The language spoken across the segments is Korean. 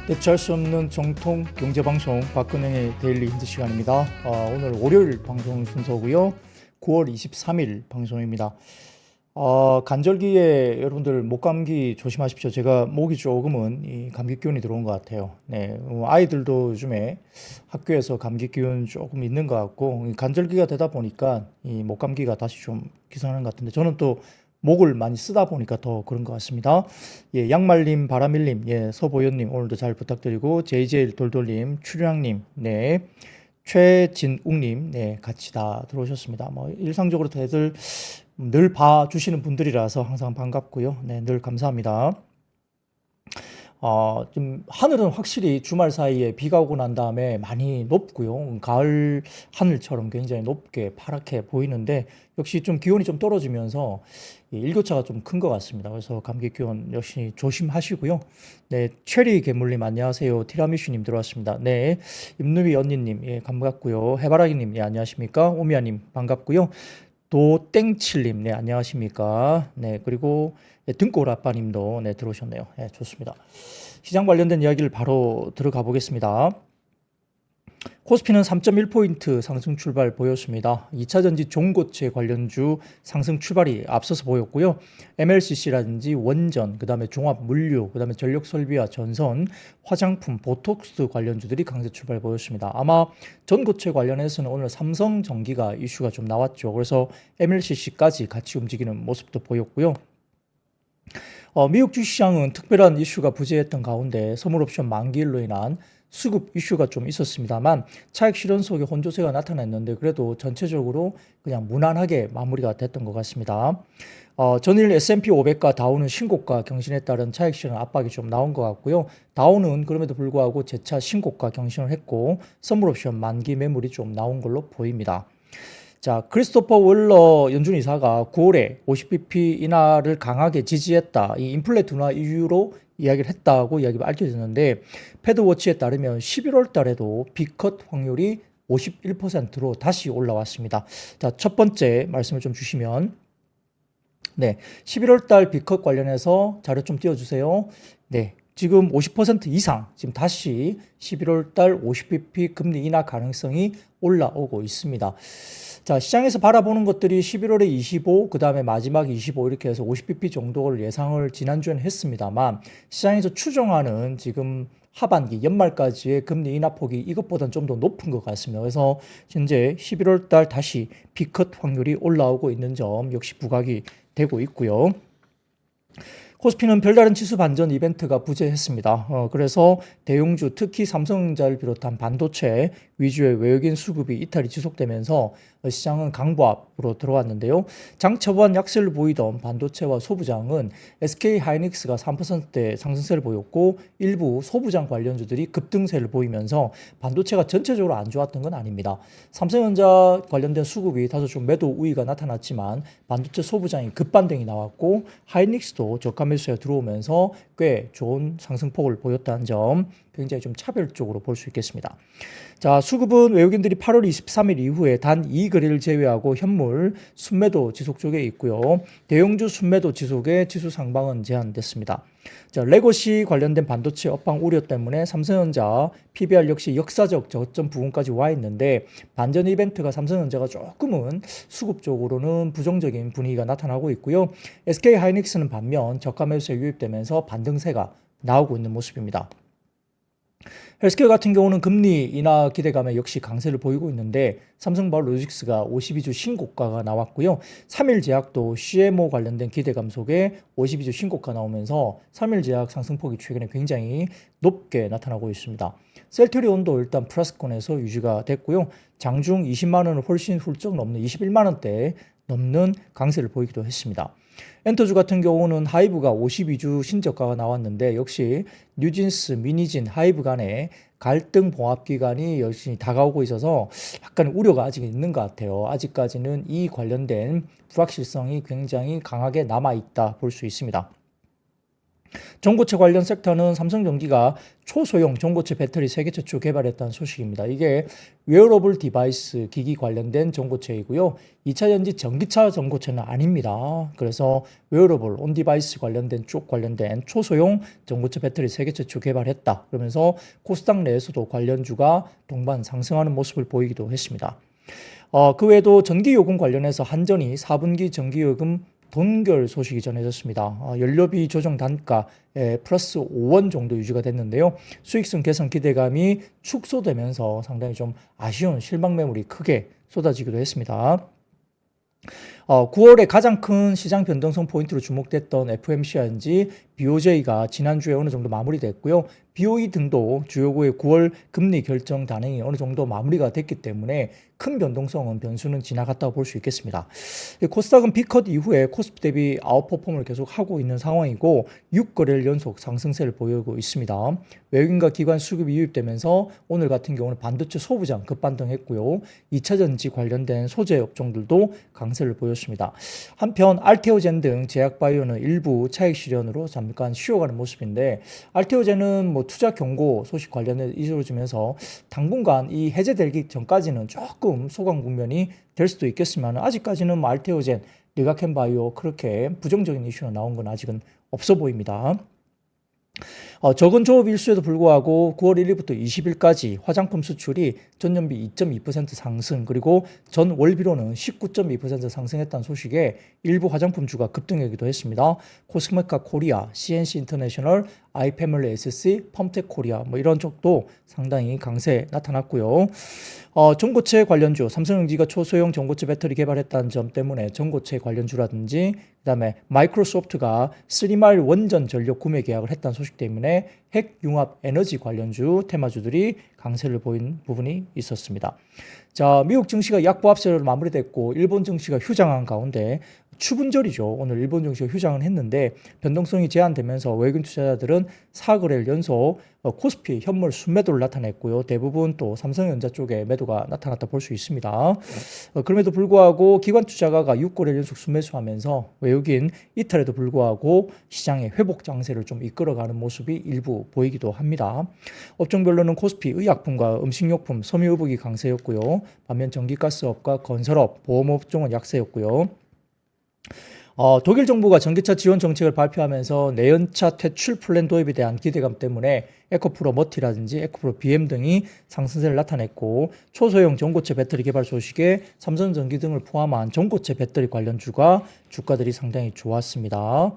대체할 수 없는 정통 경제방송 박근영의 데일리 힌트 시간입니다. 오늘 월요일 방송 순서고요. 9월 23일 방송입니다. 간절기에 여러분들 목감기 조심하십시오. 제가 목이 조금은 이 감기 기운이 들어온 것 같아요. 네, 아이들도 요즘에 학교에서 감기 기운 조금 있는 것 같고 간절기가 되다 보니까 이 목감기가 다시 좀 기승하는 것 같은데 저는 또 목을 많이 쓰다 보니까 더 그런 것 같습니다. 예, 양말님, 바라밀님, 예, 서보현님 오늘도 잘 부탁드리고 JJ 돌돌님, 추량님, 네, 최진욱님, 네, 같이 다 들어오셨습니다. 뭐 일상적으로 다들 늘 봐주시는 분들이라서 항상 반갑고요. 네, 늘 감사합니다. 좀 하늘은 확실히 주말 사이에 비가 오고 난 다음에 많이 높고요. 가을 하늘처럼 굉장히 높게 파랗게 보이는데 역시 좀 기온이 좀 떨어지면서 이 일교차가 좀 큰 것 같습니다. 그래서 감기 기운 역시 조심하시고요. 네, 체리 괴물님 안녕하세요. 티라미슈님 들어왔습니다. 네, 임누비 언니님 예, 반갑고요. 해바라기님 예, 안녕하십니까? 오미야님 반갑고요. 도땡칠님 네, 안녕하십니까? 네, 그리고 네, 등골아빠님도 네, 들어오셨네요. 네, 좋습니다. 시장 관련된 이야기를 바로 들어가 보겠습니다. 코스피는 3.1포인트 상승 출발 보였습니다. 2차전지 종고체 관련주 상승 출발이 앞서서 보였고요. MLCC라든지 원전, 그 다음에 종합물류, 그 다음에 전력설비와 전선, 화장품, 보톡스 관련주들이 강세 출발 보였습니다. 아마 전고체 관련해서는 오늘 삼성전기가 이슈가 좀 나왔죠. 그래서 MLCC까지 같이 움직이는 모습도 보였고요. 미국 주시장은 특별한 이슈가 부재했던 가운데 선물옵션 만기일로 인한 수급 이슈가 좀 있었습니다만 차익 실현 속에 혼조세가 나타났는데 그래도 전체적으로 그냥 무난하게 마무리가 됐던 것 같습니다. 전일 S&P 500과 다우는 신고가 경신에 따른 차익 실현 압박이 좀 나온 것 같고요. 다우는 그럼에도 불구하고 재차 신고가 경신을 했고 선물옵션 만기 매물이 좀 나온 걸로 보입니다. 자, 크리스토퍼 월러 연준 이사가 9월에 50bp 인하를 강하게 지지했다. 이 인플레 둔화 이유로 이야기를 했다고 이야기가 알려졌는데 패드워치에 따르면 11월 달에도 B컷 확률이 51%로 다시 올라왔습니다. 자, 첫 번째 말씀을 좀 주시면 네, 11월 달 B컷 관련해서 자료 좀 띄워주세요. 네, 지금 50% 이상 지금 다시 11월 달 50bp 금리 인하 가능성이 올라오고 있습니다. 자, 시장에서 바라보는 것들이 11월에 25, 그 다음에 마지막 25 이렇게 해서 50bp 정도를 예상을 지난주에는 했습니다만 시장에서 추정하는 지금 하반기 연말까지의 금리 인하 폭이 이것보다는 좀 더 높은 것 같습니다. 그래서 현재 11월 달 다시 B컷 확률이 올라오고 있는 점 역시 부각이 되고 있고요. 코스피는 별다른 지수 반전 이벤트가 부재했습니다. 그래서 대형주 특히 삼성전자를 비롯한 반도체 위주의 외국인 수급이 이탈이 지속되면서 시장은 강보합으로 들어왔는데요. 장 초반 약세를 보이던 반도체와 소부장은 SK하이닉스가 3%대 상승세를 보였고 일부 소부장 관련주들이 급등세를 보이면서 반도체가 전체적으로 안 좋았던 건 아닙니다. 삼성전자 관련된 수급이 다소 좀 매도 우위가 나타났지만 반도체 소부장이 급반등이 나왔고 하이닉스도 저가 매수에 들어오면서 꽤 좋은 상승폭을 보였다는 점 굉장히 좀 차별적으로 볼 수 있겠습니다. 자, 수급은 외국인들이 8월 23일 이후에 단 2거래를 제외하고 현물 순매도 지속 쪽에 있고요. 대형주 순매도 지속에 지수 상방은 제한됐습니다. 자, 레거시 관련된 반도체 업황 우려 때문에 삼성전자 PBR 역시 역사적 저점 부근까지 와 있는데 반전 이벤트가 삼성전자가 조금은 수급 적으로는 부정적인 분위기가 나타나고 있고요. SK하이닉스는 반면 저가 매수에 유입되면서 반등세가 나오고 있는 모습입니다. 헬스케어 같은 경우는 금리 인하 기대감에 역시 강세를 보이고 있는데 삼성바이오로직스가 52주 신고가가 나왔고요. 3일제약도 CMO 관련된 기대감 속에 52주 신고가 나오면서 3일제약 상승폭이 최근에 굉장히 높게 나타나고 있습니다. 셀트리온도 일단 플러스권에서 유지가 됐고요. 장중 20만 원을 훨씬 훌쩍 넘는 21만 원대 넘는 강세를 보이기도 했습니다. 엔터주 같은 경우는 하이브가 52주 신저가가 나왔는데 역시 뉴진스, 미니진, 하이브 간의 갈등 봉합 기간이 열심히 다가오고 있어서 약간 우려가 아직 있는 것 같아요. 아직까지는 이 관련된 불확실성이 굉장히 강하게 남아있다 볼 수 있습니다. 전고체 관련 섹터는 삼성전기가 초소형 전고체 배터리 세계 최초 개발했다는 소식입니다. 이게 웨어러블 디바이스 기기 관련된 전고체이고요. 2차 전지 전기차 전고체는 아닙니다. 그래서 웨어러블 온 디바이스 관련된 쪽 관련된 초소형 전고체 배터리 세계 최초 개발했다. 그러면서 코스닥 내에서도 관련주가 동반 상승하는 모습을 보이기도 했습니다. 그 외에도 전기요금 관련해서 한전이 4분기 전기요금 동결 소식이 전해졌습니다. 연료비 조정 단가에 플러스 5원 정도 유지가 됐는데요. 수익성 개선 기대감이 축소되면서 상당히 좀 아쉬운 실망 매물이 크게 쏟아지기도 했습니다. 9월에 가장 큰 시장 변동성 포인트로 주목됐던 FMC인지 BOJ가 지난주에 어느 정도 마무리됐고요. BOE 등도 주요국의 9월 금리 결정 단행이 어느 정도 마무리가 됐기 때문에 큰 변동성은 변수는 지나갔다고 볼 수 있겠습니다. 코스닥은 B컷 이후에 코스피 대비 아웃퍼폼을 계속하고 있는 상황이고 6거래일 연속 상승세를 보이고 있습니다. 외국인과 기관 수급이 유입되면서 오늘 같은 경우는 반도체 소부장 급반등했고요. 2차전지 관련된 소재 업종들도 강세를 보였습니다. 한편 알테오젠 등 제약바이오는 일부 차익 실현으로 잠깐 쉬어가는 모습인데 알테오젠은 뭐 투자 경고 소식 관련해 이루어지면서 당분간 이 해제되기 전까지는 조금 소강 국면이 될 수도 있겠지만 아직까지는 뭐 알테오젠, 리가켄바이오 그렇게 부정적인 이슈가 나온 건 아직은 없어 보입니다. 적은 조업 일수에도 불구하고 9월 1일부터 20일까지 화장품 수출이 전년비 2.2% 상승 그리고 전 월비로는 19.2% 상승했다는 소식에 일부 화장품주가 급등하기도 했습니다. 코스메카 코리아, CNC 인터내셔널, 아이패밀리 SC, 펌텍 코리아 뭐 이런 쪽도 상당히 강세 나타났고요. 전고체 관련주, 삼성전기가 초소형 전고체 배터리 개발했다는 점 때문에 전고체 관련주라든지 그다음에 마이크로소프트가 3마일 원전 전력 구매 계약을 했다는 소식 때문에 핵융합 에너지 관련주 테마주들이 강세를 보인 부분이 있었습니다. 자, 미국 증시가 약보합세로 마무리됐고 일본 증시가 휴장한 가운데 추분절이죠. 오늘 일본 증시가 휴장을 했는데 변동성이 제한되면서 외국인 투자자들은 4거래일 연속 코스피 현물 순매도를 나타냈고요. 대부분 또 삼성전자 쪽에 매도가 나타났다 볼 수 있습니다. 그럼에도 불구하고 기관 투자가가 6거래일 연속 순매수하면서 외국인 이탈에도 불구하고 시장의 회복 장세를 좀 이끌어가는 모습이 일부 보이기도 합니다. 업종별로는 코스피 의약품과 음식료품, 섬유유복이 강세였고요. 반면 전기가스업과 건설업, 보험업종은 약세였고요. 독일 정부가 전기차 지원 정책을 발표하면서 내연차 퇴출 플랜 도입에 대한 기대감 때문에 에코프로 머티라든지 에코프로 BM 등이 상승세를 나타냈고 초소형 전고체 배터리 개발 소식에 삼성전기 등을 포함한 전고체 배터리 관련주가 주가들이 상당히 좋았습니다.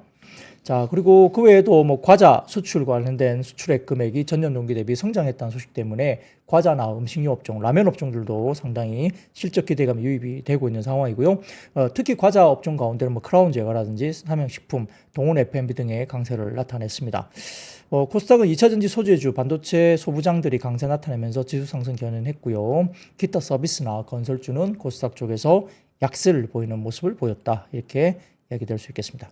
자, 그리고 그 외에도 뭐 과자 수출 관련된 수출액 금액이 전년 동기 대비 성장했다는 소식 때문에 과자나 음식료 업종, 라면 업종들도 상당히 실적 기대감이 유입이 되고 있는 상황이고요. 특히 과자 업종 가운데는 뭐 크라운 제과라든지 삼양식품, 동원 F&B 등의 강세를 나타냈습니다. 코스닥은 2차전지 소재주, 반도체 소부장들이 강세 나타내면서 지수 상승 견인했고요. 기타 서비스나 건설주는 코스닥 쪽에서 약세를 보이는 모습을 보였다. 이렇게 이야기될 수 있겠습니다.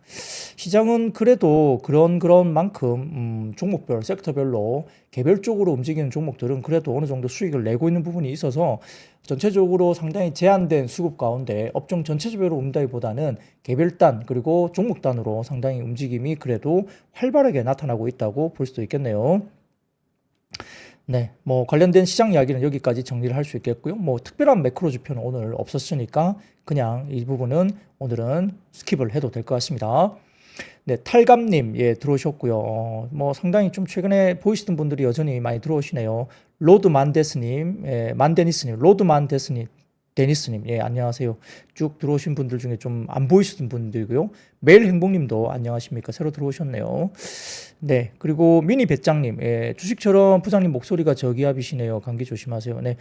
시장은 그래도 그런 만큼 종목별, 섹터별로 개별적으로 움직이는 종목들은 그래도 어느 정도 수익을 내고 있는 부분이 있어서 전체적으로 상당히 제한된 수급 가운데 업종 전체적으로 움직이기보다는 개별단 그리고 종목단으로 상당히 움직임이 그래도 활발하게 나타나고 있다고 볼 수도 있겠네요. 네, 뭐 관련된 시장 이야기는 여기까지 정리를 할 수 있겠고요. 뭐 특별한 매크로 지표는 오늘 없었으니까 그냥 이 부분은 오늘은 스킵을 해도 될 것 같습니다. 네, 탈감님, 예, 들어오셨고요. 뭐 상당히 좀 최근에 보이시던 분들이 여전히 많이 들어오시네요. 로드 만데스님, 예, 만데니스님, 로드 만데스님, 데니스님, 예, 안녕하세요. 쭉 들어오신 분들 중에 좀 안 보이시던 분들이고요. 매일 행복님도 안녕하십니까? 새로 들어오셨네요. 네, 그리고 미니 배짱님, 예, 주식처럼 부장님 목소리가 저기압이시네요. 감기 조심하세요. 네,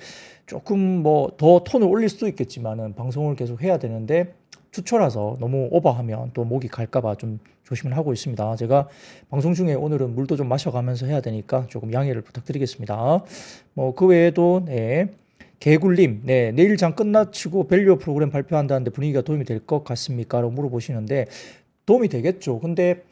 조금 뭐 더 톤을 올릴 수도 있겠지만은 방송을 계속 해야 되는데 주초라서 너무 오버하면 또 목이 갈까봐 좀 조심을 하고 있습니다. 제가 방송 중에 오늘은 물도 좀 마셔가면서 해야 되니까 조금 양해를 부탁드리겠습니다. 뭐 그 외에도 네. 개굴님, 네, 내일 장 끝나치고 밸류 프로그램 발표한다는데 분위기가 도움이 될 것 같습니까? 라고 물어보시는데 도움이 되겠죠. 근데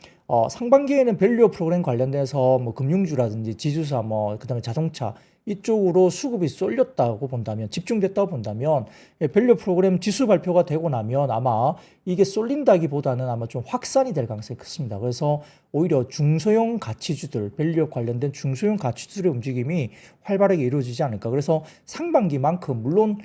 상반기에는 밸류 프로그램 관련돼서 뭐 금융주라든지 지주사 뭐 그다음에 자동차 이쪽으로 수급이 쏠렸다고 본다면, 집중됐다고 본다면 밸류 프로그램 지수 발표가 되고 나면 아마 이게 쏠린다기보다는 아마 좀 확산이 될 가능성이 크습니다. 그래서 오히려 중소형 가치주들, 밸류 관련된 중소형 가치주들의 움직임이 활발하게 이루어지지 않을까. 그래서 상반기만큼 물론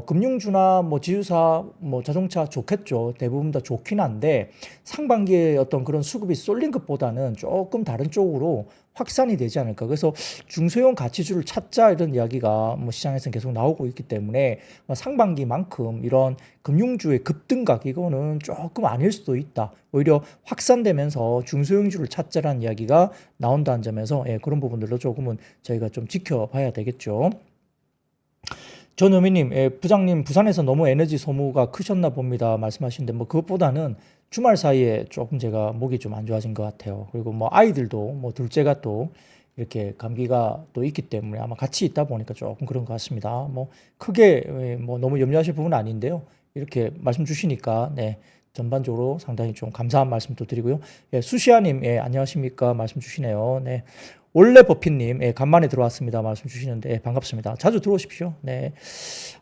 금융주나 뭐 지주사, 뭐 자동차 좋겠죠. 대부분 다 좋긴 한데 상반기에 어떤 그런 수급이 쏠린 것보다는 조금 다른 쪽으로 확산이 되지 않을까. 그래서 중소형 가치주를 찾자 이런 이야기가 뭐 시장에서는 계속 나오고 있기 때문에 상반기만큼 이런 금융주의 급등각 이거는 조금 아닐 수도 있다. 오히려 확산되면서 중소형주를 찾자라는 이야기가 나온다는 점에서 그런 부분들도 조금은 저희가 좀 지켜봐야 되겠죠. 전우미님, 부장님, 부산에서 너무 에너지 소모가 크셨나 봅니다. 말씀하시는데, 뭐, 그것보다는 주말 사이에 조금 제가 목이 좀 안 좋아진 것 같아요. 그리고 뭐, 아이들도, 뭐, 둘째가 또 이렇게 감기가 또 있기 때문에 아마 같이 있다 보니까 조금 그런 것 같습니다. 뭐, 크게, 뭐, 너무 염려하실 부분은 아닌데요. 이렇게 말씀 주시니까, 네. 전반적으로 상당히 좀 감사한 말씀도 드리고요. 수시아님, 안녕하십니까? 말씀 주시네요. 네. 원래 버핏님, 간만에 들어왔습니다. 말씀 주시는데, 반갑습니다. 자주 들어오십시오. 네.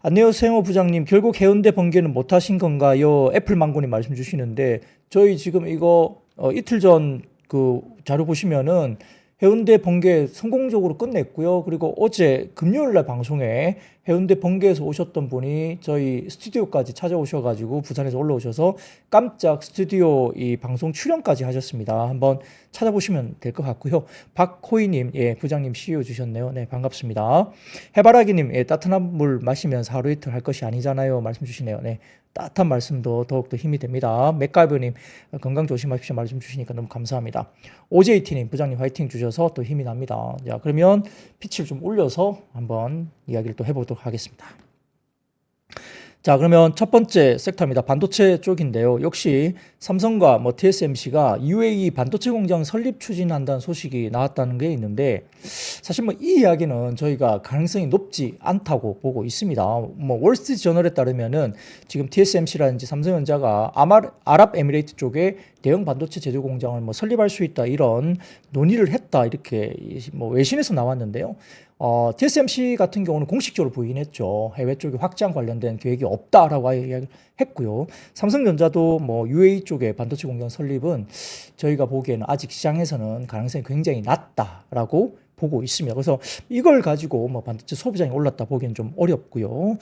안녕하세요, 부장님. 결국 해운대 번개는 못 하신 건가요? 애플망고님 말씀 주시는데, 저희 지금 이거, 이틀 전 그 자료 보시면은, 해운대 번개 성공적으로 끝냈고요. 그리고 어제 금요일 날 방송에 해운대 번개에서 오셨던 분이 저희 스튜디오까지 찾아오셔가지고 부산에서 올라오셔서 깜짝 스튜디오 이 방송 출연까지 하셨습니다. 한번 찾아보시면 될 것 같고요. 박호이님, 부장님 CEO 주셨네요. 네, 반갑습니다. 해바라기님, 따뜻한 물 마시면서 하루 이틀 할 것이 아니잖아요. 말씀 주시네요. 네. 따뜻한 말씀도 더욱더 힘이 됩니다. 맥가이버님 건강 조심하십시오 말씀 주시니까 너무 감사합니다. OJT님 부장님 화이팅 주셔서 또 힘이 납니다. 자, 그러면 pitch를 좀 올려서 한번 이야기를 또 해보도록 하겠습니다. 자, 그러면 첫 번째 섹터입니다. 반도체 쪽인데요. 역시 삼성과 뭐 TSMC가 UAE 반도체 공장 설립 추진한다는 소식이 나왔다는 게 있는데 사실 뭐 이 이야기는 저희가 가능성이 높지 않다고 보고 있습니다. 뭐 월스트리트 저널에 따르면은 지금 TSMC라든지 삼성전자가 아랍에미레이트 쪽에 대형 반도체 제조 공장을 뭐 설립할 수 있다 이런 논의를 했다 이렇게 뭐 외신에서 나왔는데요. TSMC 같은 경우는 공식적으로 부인했죠. 해외 쪽에 확장 관련된 계획이 없다라고 이야기를 했고요. 삼성전자도 뭐 UAE 쪽에 반도체 공장 설립은 저희가 보기에는 아직 시장에서는 가능성이 굉장히 낮다라고 보고 있습니다. 그래서 이걸 가지고 뭐 반도체 소비량이 올랐다 보기엔 좀 어렵고요.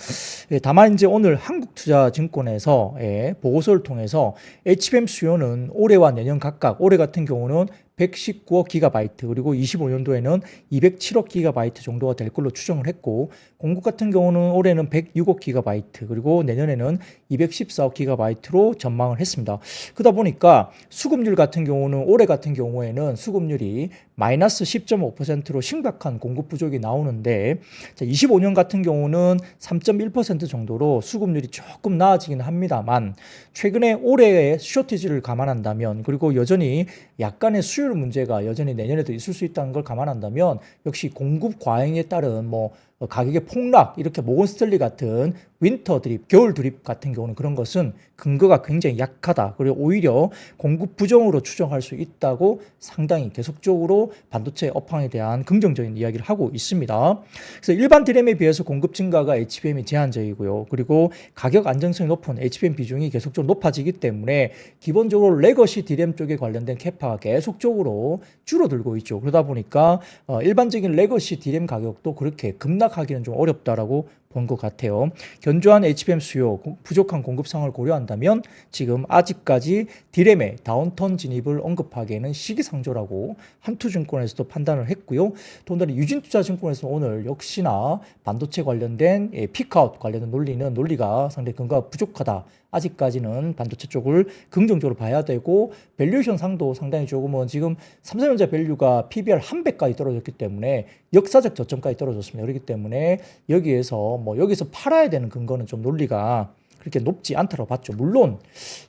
다만 이제 오늘 한국투자증권에서 보고서를 통해서 HBM 수요는 올해와 내년 각각 올해 같은 경우는 119억 기가바이트 그리고 25년도에는 207억 기가바이트 정도가 될 걸로 추정을 했고 공급 같은 경우는 올해는 106억 기가바이트 그리고 내년에는 214억 기가바이트로 전망을 했습니다. 그러다 보니까 수급률 같은 경우는 올해 같은 경우에는 수급률이 마이너스 10.5%로 심각한 공급 부족이 나오는데 25년 같은 경우는 3.1% 정도로 수급률이 조금 나아지긴 합니다만 최근에 올해의 쇼티지를 감안한다면 그리고 여전히 약간의 수율 문제가 여전히 내년에도 있을 수 있다는 걸 감안한다면 역시 공급 과잉에 따른 뭐 가격의 폭락 이렇게 모건 스탠리 같은 윈터 드립, 겨울 드립 같은 경우는 그런 것은 근거가 굉장히 약하다. 그리고 오히려 공급 부정으로 추정할 수 있다고 상당히 계속적으로 반도체 업황에 대한 긍정적인 이야기를 하고 있습니다. 그래서 일반 디램에 비해서 공급 증가가 HBM이 제한적이고요. 그리고 가격 안정성이 높은 HBM 비중이 계속적으로 높아지기 때문에 기본적으로 레거시 디램 쪽에 관련된 캐파가 계속적으로 줄어들고 있죠. 그러다 보니까 일반적인 레거시 디램 가격도 그렇게 급락하기는 좀 어렵다라고 본 것 같아요. 견조한 HBM 수요, 부족한 공급 상황을 고려한다면 지금 아직까지 디램의 다운턴 진입을 언급하기에는 시기상조라고 한투증권에서도 판단을 했고요. 더군다나 유진투자증권에서 오늘 역시나 반도체 관련된 피크아웃 관련된 논리가 상당히 근거가 부족하다. 아직까지는 반도체 쪽을 긍정적으로 봐야 되고 밸류에이션 상도 상당히 조금은 지금 삼성전자 밸류가 PBR 100까지 떨어졌기 때문에 역사적 저점까지 떨어졌습니다. 그렇기 때문에 여기에서 팔아야 되는 근거는 좀 논리가 그렇게 높지 않다고 봤죠. 물론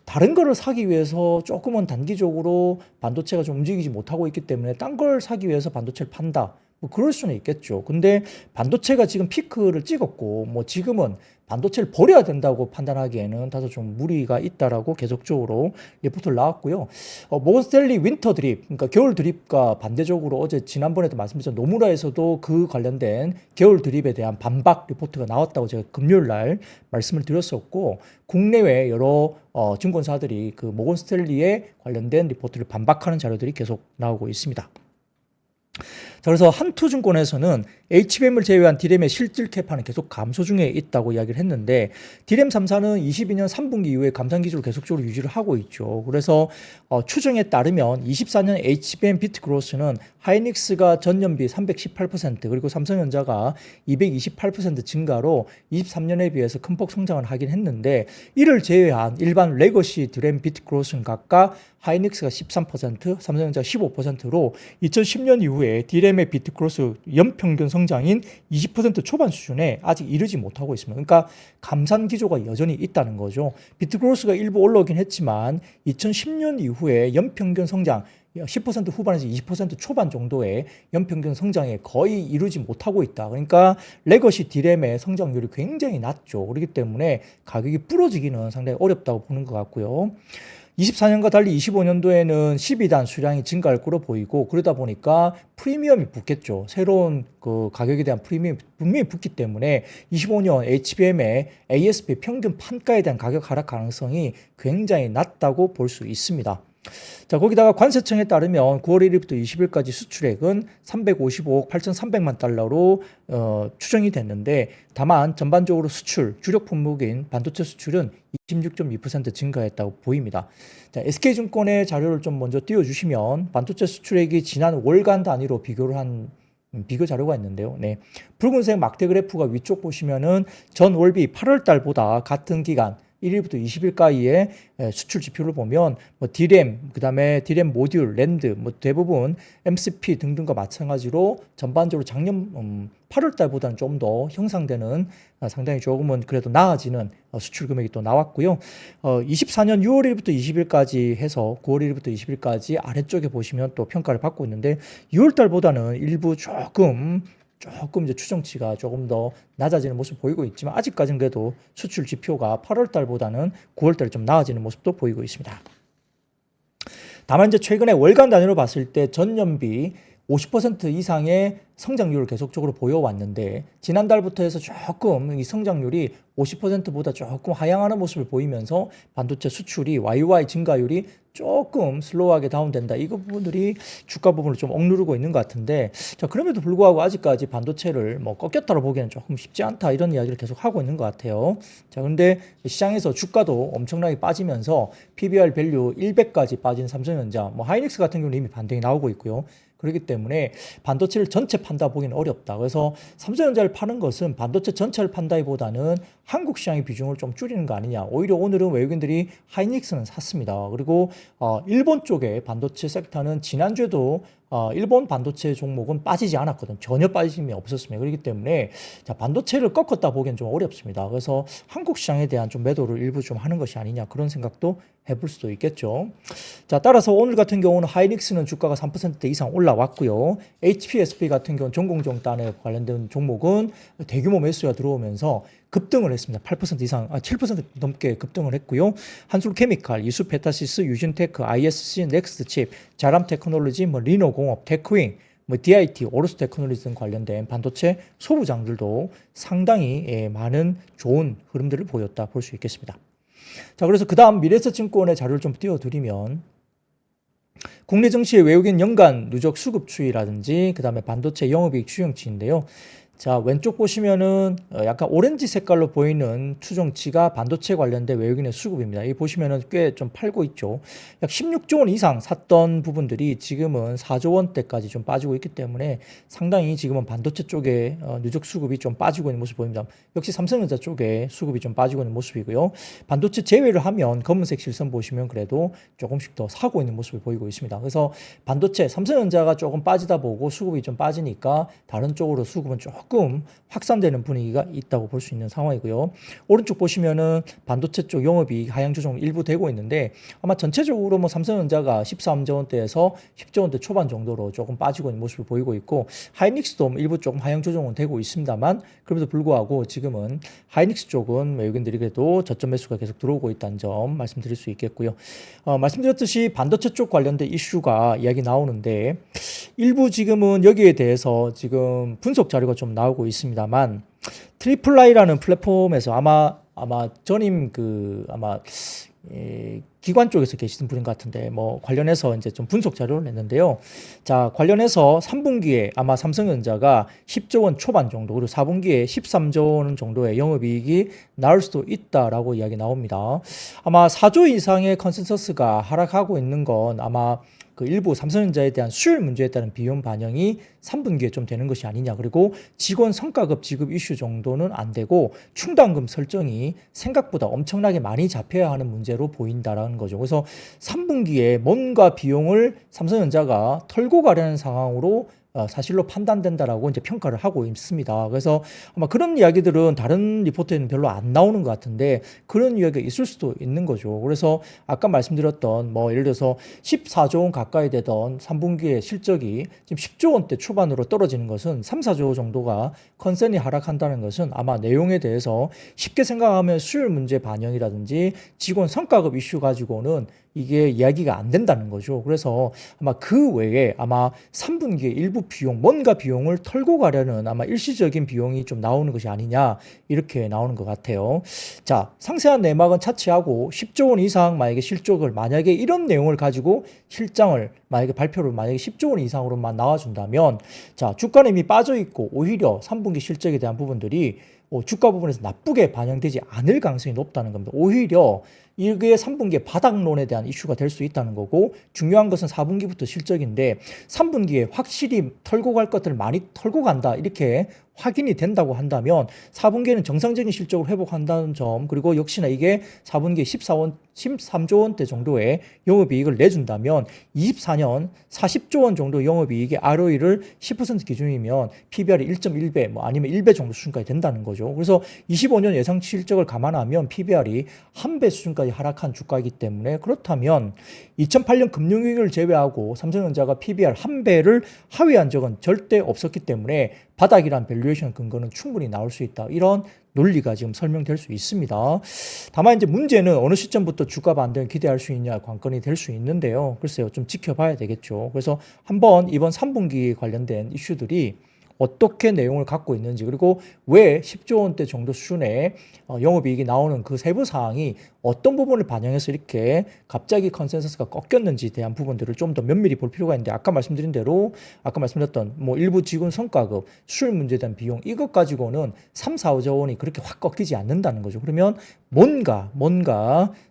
다른 거를 사기 위해서 조금은 단기적으로 반도체가 좀 움직이지 못하고 있기 때문에 딴 걸 사기 위해서 반도체를 판다. 뭐 그럴 수는 있겠죠. 근데 반도체가 지금 피크를 찍었고 뭐 지금은 반도체를 버려야 된다고 판단하기에는 다소 좀 무리가 있다라고 계속적으로 리포트를 나왔고요. 모건스탠리 윈터 드립, 그러니까 겨울 드립과 반대적으로 어제 지난번에도 말씀드렸던 노무라에서도 그 관련된 겨울 드립에 대한 반박 리포트가 나왔다고 제가 금요일 날 말씀을 드렸었고, 국내외 여러 증권사들이 그 모건스탠리에 관련된 리포트를 반박하는 자료들이 계속 나오고 있습니다. 자, 그래서 한투증권에서는 HBM을 제외한 D램의 실질 캐파는 계속 감소 중에 있다고 이야기를 했는데, D램 3사는 22년 3분기 이후에 감산 기조를 계속적으로 유지를 하고 있죠. 그래서 추정에 따르면 24년 HBM 비트 그로스는 하이닉스가 전년비 318% 그리고 삼성전자가 228% 증가로 23년에 비해서 큰 폭 성장을 하긴 했는데, 이를 제외한 일반 레거시 드램 비트 그로스는 각각 하이닉스가 13%, 삼성전자가 15%로 2010년 이후에 D램의 비트 크로스 연평균 성장인 20% 초반 수준에 아직 이르지 못하고 있습니다. 그러니까 감산 기조가 여전히 있다는 거죠. 비트 크로스가 일부 올라오긴 했지만 2010년 이후에 연평균 성장 10% 후반에서 20% 초반 정도의 연평균 성장에 거의 이루지 못하고 있다. 그러니까 레거시 D램의 성장률이 굉장히 낮죠. 그렇기 때문에 가격이 부러지기는 상당히 어렵다고 보는 것 같고요. 24년과 달리 25년도에는 12단 수량이 증가할 거로 보이고, 그러다 보니까 프리미엄이 붙겠죠. 새로운 그 가격에 대한 프리미엄이 분명히 붙기 때문에 25년 HBM의 ASP 평균 판가에 대한 가격 하락 가능성이 굉장히 낮다고 볼 수 있습니다. 자, 거기다가 관세청에 따르면 9월 1일부터 20일까지 수출액은 355억 8,300만 달러로 추정이 됐는데, 다만 전반적으로 수출, 주력 품목인 반도체 수출은 26.2% 증가했다고 보입니다. 자, SK증권의 자료를 좀 먼저 띄워주시면 반도체 수출액이 지난 월간 단위로 비교를 한 비교 자료가 있는데요. 네. 붉은색 막대 그래프가 위쪽 보시면은 전 월비 8월 달보다 같은 기간 1일부터 20일까지의 수출 지표를 보면 뭐 D램, 그다음에 D램 모듈, 랜드, 뭐 대부분 MCP 등등과 마찬가지로 전반적으로 작년 8월 달보다는 좀 더 형상되는, 상당히 조금은 그래도 나아지는 수출 금액이 또 나왔고요. 24년 6월 1일부터 20일까지 해서 9월 1일부터 20일까지 아래쪽에 보시면 또 평가를 받고 있는데, 6월 달보다는 일부 조금 이제 추정치가 조금 더 낮아지는 모습 보이고 있지만, 아직까지는 그래도 수출 지표가 8월 달보다는 9월 달에 좀 나아지는 모습도 보이고 있습니다. 다만 이제 최근에 월간 단위로 봤을 때 전년비 50% 이상의 성장률을 계속적으로 보여왔는데, 지난달부터 해서 조금 이 성장률이 50%보다 조금 하향하는 모습을 보이면서 반도체 수출이 YY 증가율이 조금 슬로우하게 다운된다. 이 부분들이 주가 부분을 좀 억누르고 있는 것 같은데, 자, 그럼에도 불구하고 아직까지 반도체를 뭐 꺾였다고 보기에는 조금 쉽지 않다, 이런 이야기를 계속 하고 있는 것 같아요. 자, 근데 시장에서 주가도 엄청나게 빠지면서 PBR 밸류 100까지 빠진 삼성전자, 뭐 하이닉스 같은 경우는 이미 반등이 나오고 있고요. 그렇기 때문에 반도체를 전체 판다 보기는 어렵다. 그래서 삼성전자를 파는 것은 반도체 전체를 판다기보다는 한국 시장의 비중을 좀 줄이는 거 아니냐. 오히려 오늘은 외국인들이 하이닉스는 샀습니다. 그리고 일본 쪽의 반도체 섹터는 지난주에도 일본 반도체 종목은 빠지지 않았거든. 전혀 빠짐이 없었습니다. 그렇기 때문에 자, 반도체를 꺾었다 보기엔 좀 어렵습니다. 그래서 한국 시장에 대한 좀 매도를 일부 좀 하는 것이 아니냐, 그런 생각도 해볼 수도 있겠죠. 자, 따라서 오늘 같은 경우는 하이닉스는 주가가 3% 이상 올라왔고요. HPSP 같은 경우는 전공정단에 관련된 종목은 대규모 매수가 들어오면서 급등을 했습니다. 8% 이상, 7% 넘게 급등을 했고요. 한솔케미칼, 이수페타시스, 유진테크, ISC, 넥스트칩, 자람 테크놀로지, 뭐 리노공업, 테크윙, 뭐 DIT, 오로스 테크놀로지 등 관련된 반도체 소부장들도 상당히 많은 좋은 흐름들을 보였다 볼 수 있겠습니다. 자, 그래서 그 다음 미래에셋증권의 자료를 좀 띄워드리면, 국내 증시의 외국인 연간 누적 수급 추이라든지 그 다음에 반도체 영업이익 추정치인데요. 자, 왼쪽 보시면은 약간 오렌지 색깔로 보이는 추정치가 반도체 관련된 외국인의 수급입니다. 이 보시면은 꽤 좀 팔고 있죠. 약 16조 원 이상 샀던 부분들이 지금은 4조 원대까지 좀 빠지고 있기 때문에 상당히 지금은 반도체 쪽에 누적 수급이 좀 빠지고 있는 모습 보입니다. 역시 삼성전자 쪽에 수급이 좀 빠지고 있는 모습이고요. 반도체 제외를 하면 검은색 실선 보시면 그래도 조금씩 더 사고 있는 모습을 보이고 있습니다. 그래서 반도체 삼성전자가 조금 빠지다 보고 수급이 좀 빠지니까 다른 쪽으로 수급은 조금 조금 확산되는 분위기가 있다고 볼 수 있는 상황이고요. 오른쪽 보시면은 반도체 쪽 영업이익 하향 조정 일부 되고 있는데 아마 전체적으로 뭐 삼성전자가 13조 원대에서 10조 원대 초반 정도로 조금 빠지고 있는 모습을 보이고 있고 하이닉스도 일부 조금 하향 조정은 되고 있습니다만 그럼에도 불구하고 지금은 하이닉스 쪽은 외국인들이 그래도 저점 매수가 계속 들어오고 있다는 점 말씀드릴 수 있겠고요. 말씀드렸듯이 반도체 쪽 관련된 이슈가 이야기 나오는데 일부 지금은 여기에 대해서 지금 분석 자료가 좀 나오고 있습니다만 트리플라이라는 플랫폼에서 아마 전임 기관 쪽에서 계시던 분인 것 같은데 뭐 관련해서 이제 좀 분석 자료를 냈는데요. 자, 관련해서 3분기에 아마 삼성전자가 10조 원 초반 정도 그리고 4분기에 13조 원 정도의 영업이익이 나올 수도 있다라고 이야기 나옵니다. 아마 4조 이상의 컨센서스가 하락하고 있는 건 아마 그 일부 삼성전자에 대한 수율 문제에 따른 비용 반영이 3분기에 좀 되는 것이 아니냐. 그리고 직원 성과급 지급 이슈 정도는 안 되고 충당금 설정이 생각보다 엄청나게 많이 잡혀야 하는 문제로 보인다라는 거죠. 그래서 3분기에 뭔가 비용을 삼성전자가 털고 가려는 상황으로 사실로 판단된다라고 이제 평가를 하고 있습니다. 그래서 아마 그런 이야기들은 다른 리포트에는 별로 안 나오는 것 같은데 그런 이야기가 있을 수도 있는 거죠. 그래서 아까 말씀드렸던 뭐 예를 들어서 14조 원 가까이 되던 3분기의 실적이 지금 10조 원대 초반으로 떨어지는 것은 3, 4조 정도가 컨센이 하락한다는 것은 아마 내용에 대해서 쉽게 생각하면 수율 문제 반영이라든지 직원 성과급 이슈 가지고는 이게 이야기가 안 된다는 거죠. 그래서 아마 그 외에 아마 3분기에 일부 비용, 뭔가 비용을 털고 가려는 아마 일시적인 비용이 좀 나오는 것이 아니냐 이렇게 나오는 것 같아요. 자, 상세한 내막은 차치하고 10조 원 이상 만약에 실적을 만약에 이런 내용을 가지고 실장을 만약에 발표를 만약에 10조 원 이상으로만 나와준다면 자, 주가는 이미 빠져 있고 오히려 3분기 실적에 대한 부분들이 주가 부분에서 나쁘게 반영되지 않을 가능성이 높다는 겁니다. 오히려 이게 3분기에 바닥론에 대한 이슈가 될 수 있다는 거고 중요한 것은 4분기부터 실적인데 3분기에 확실히 털고 갈 것들을 많이 털고 간다 이렇게 확인이 된다고 한다면 4분기에는 정상적인 실적을 회복한다는 점 그리고 역시나 이게 4분기에 13조 원대 정도의 영업이익을 내준다면 24년 40조 원 정도 영업이익의 ROE를 10% 기준이면 PBR이 1.1배 뭐 아니면 1배 정도 수준까지 된다는 거죠. 그래서 25년 예상 실적을 감안하면 PBR이 1배 수준까지 하락한 주가이기 때문에 그렇다면 2008년 금융위기를 제외하고 삼성전자가 PBR 1배를 하회한 적은 절대 없었기 때문에 바닥이란 밸류에이션 근거는 충분히 나올 수 있다. 이런 논리가 지금 설명될 수 있습니다. 다만 이제 문제는 어느 시점부터 주가 반등을 기대할 수 있냐 관건이 될 수 있는데요. 글쎄요, 좀 지켜봐야 되겠죠. 그래서 한번 이번 3분기 관련된 이슈들이 어떻게 내용을 갖고 있는지 그리고 왜 10조 원대 정도 수준의 영업이익이 나오는 그 세부 사항이 어떤 부분을 반영해서 이렇게 갑자기 컨센서스가 꺾였는지에 대한 부분들을 좀 더 면밀히 볼 필요가 있는데 아까 말씀드린 대로 아까 말씀드렸던 뭐 일부 직원 성과급 수율 문제에 대한 비용 이것 가지고는 3, 4조 원이 그렇게 확 꺾이지 않는다는 거죠. 그러면 뭔가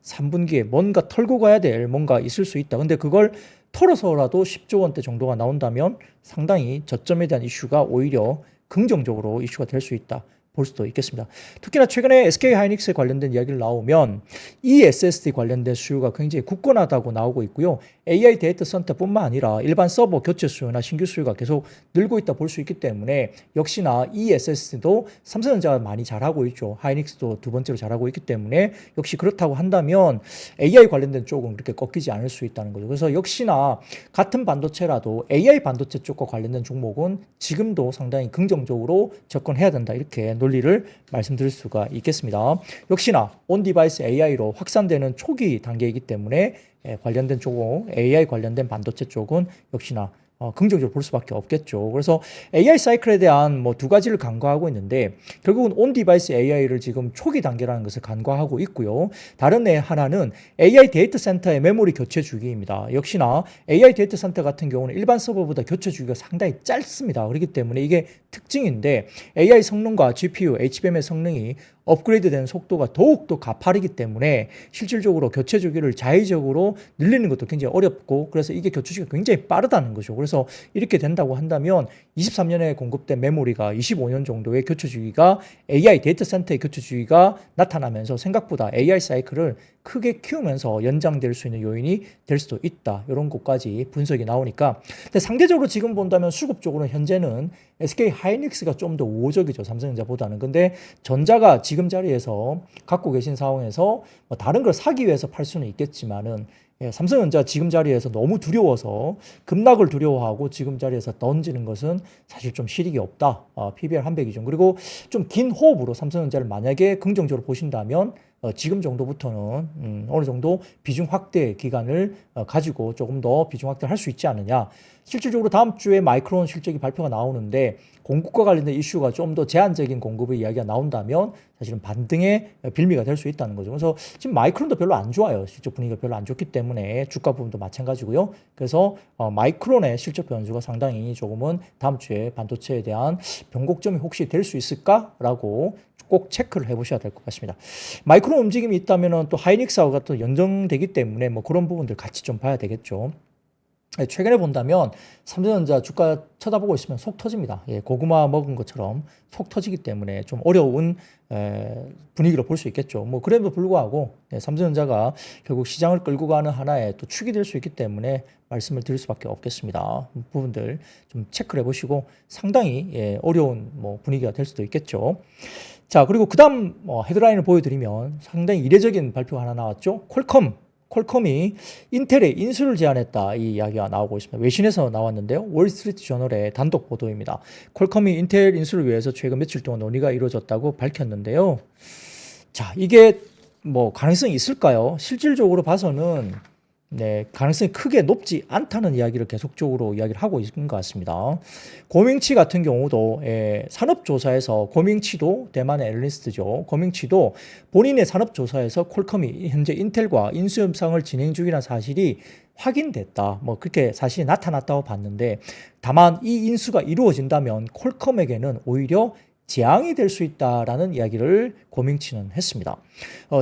3분기에 뭔가 털고 가야 될 뭔가 있을 수 있다. 근데 그걸 털어서라도 10조 원대 정도가 나온다면 상당히 저점에 대한 이슈가 오히려 긍정적으로 이슈가 될 수 있다. 볼 수도 있겠습니다. 특히나 최근에 SK하이닉스에 관련된 이야기를 나오면 ESSD 관련된 수요가 굉장히 굳건하다고 나오고 있고요. AI 데이터 센터뿐만 아니라 일반 서버 교체 수요나 신규 수요가 계속 늘고 있다 볼 수 있기 때문에 역시나 ESSD도 삼성전자가 많이 잘하고 있죠. 하이닉스도 두 번째로 잘하고 있기 때문에 역시 그렇다고 한다면 AI 관련된 쪽은 그렇게 꺾이지 않을 수 있다는 거죠. 그래서 역시나 같은 반도체라도 AI 반도체 쪽과 관련된 종목은 지금도 상당히 긍정적으로 접근해야 된다. 이렇게 논리를 말씀드릴 수가 있겠습니다. 역시나 온디바이스 AI로 확산되는 초기 단계이기 때문에 관련된 쪽은 AI 관련된 반도체 쪽은 역시나 긍정적으로 볼 수밖에 없겠죠. 그래서 AI 사이클에 대한 뭐 두 가지를 간과하고 있는데 결국은 온 디바이스 AI를 지금 초기 단계라는 것을 간과하고 있고요. 다른 하나는 AI 데이터 센터의 메모리 교체 주기입니다. 역시나 AI 데이터 센터 같은 경우는 일반 서버보다 교체 주기가 상당히 짧습니다. 그렇기 때문에 이게 특징인데 AI 성능과 GPU, HBM의 성능이 업그레이드되는 속도가 더욱더 가파르기 때문에 실질적으로 교체 주기를 자의적으로 늘리는 것도 굉장히 어렵고 그래서 이게 교체 주기가 굉장히 빠르다는 거죠. 그래서 이렇게 된다고 한다면 23년에 공급된 메모리가 25년 정도의 교체 주기가 AI 데이터 센터의 교체 주기가 나타나면서 생각보다 AI 사이클을 크게 키우면서 연장될 수 있는 요인이 될 수도 있다. 이런 것까지 분석이 나오니까. 근데 상대적으로 지금 본다면 수급 쪽으로는 현재는 SK 하이닉스가 좀 더 우호적이죠. 삼성전자보다는. 근데 전자가 지금 자리에서 갖고 계신 상황에서 뭐 다른 걸 사기 위해서 팔 수는 있겠지만은 삼성전자 지금 자리에서 너무 두려워서 급락을 두려워하고 지금 자리에서 던지는 것은 사실 좀 실익이 없다. PBR 한 배 기준. 그리고 좀 긴 호흡으로 삼성전자를 만약에 긍정적으로 보신다면 지금 정도부터는 어느 정도 비중 확대 기간을 가지고 조금 더 비중 확대를 할 수 있지 않느냐. 실질적으로 다음 주에 마이크론 실적이 발표가 나오는데 공급과 관련된 이슈가 좀 더 제한적인 공급의 이야기가 나온다면 사실은 반등의 빌미가 될 수 있다는 거죠. 그래서 지금 마이크론도 별로 안 좋아요. 실적 분위기가 별로 안 좋기 때문에 주가 부분도 마찬가지고요. 그래서 마이크론의 실적 변수가 상당히 조금은 다음 주에 반도체에 대한 변곡점이 혹시 될 수 있을까라고 꼭 체크를 해보셔야 될 것 같습니다. 마이크론 움직임이 있다면 또 하이닉스하고 또 연동되기 때문에 뭐 그런 부분들 같이 좀 봐야 되겠죠. 최근에 본다면 삼성전자 주가 쳐다보고 있으면 속 터집니다. 고구마 먹은 것처럼 속 터지기 때문에 좀 어려운 분위기로 볼 수 있겠죠. 뭐 그럼에도 불구하고 삼성전자가 결국 시장을 끌고 가는 하나의 또 축이 될 수 있기 때문에 말씀을 드릴 수밖에 없겠습니다. 부분들 좀 체크를 해보시고 상당히 어려운 뭐 분위기가 될 수도 있겠죠. 자, 그리고 그다음 헤드라인을 보여드리면 상당히 이례적인 발표가 하나 나왔죠. 퀄컴이 인텔에 인수를 제안했다, 이 이야기가 나오고 있습니다. 외신에서 나왔는데요. 월스트리트 저널의 단독 보도입니다. 퀄컴이 인텔 인수를 위해서 최근 며칠 동안 논의가 이루어졌다고 밝혔는데요. 자, 이게 뭐 가능성이 있을까요? 실질적으로 봐서는 가능성이 크게 높지 않다는 이야기를 계속적으로 이야기를 하고 있는 것 같습니다. 고밍치 같은 경우도 산업조사에서, 고밍치도 대만의 애널리스트죠. 고밍치도 본인의 산업조사에서 퀄컴이 현재 인텔과 인수 협상을 진행 중이라는 사실이 확인됐다. 뭐 그렇게 사실이 나타났다고 봤는데, 다만 이 인수가 이루어진다면 퀄컴에게는 오히려 재앙이 될 수 있다라는 이야기를 고밍치는 했습니다.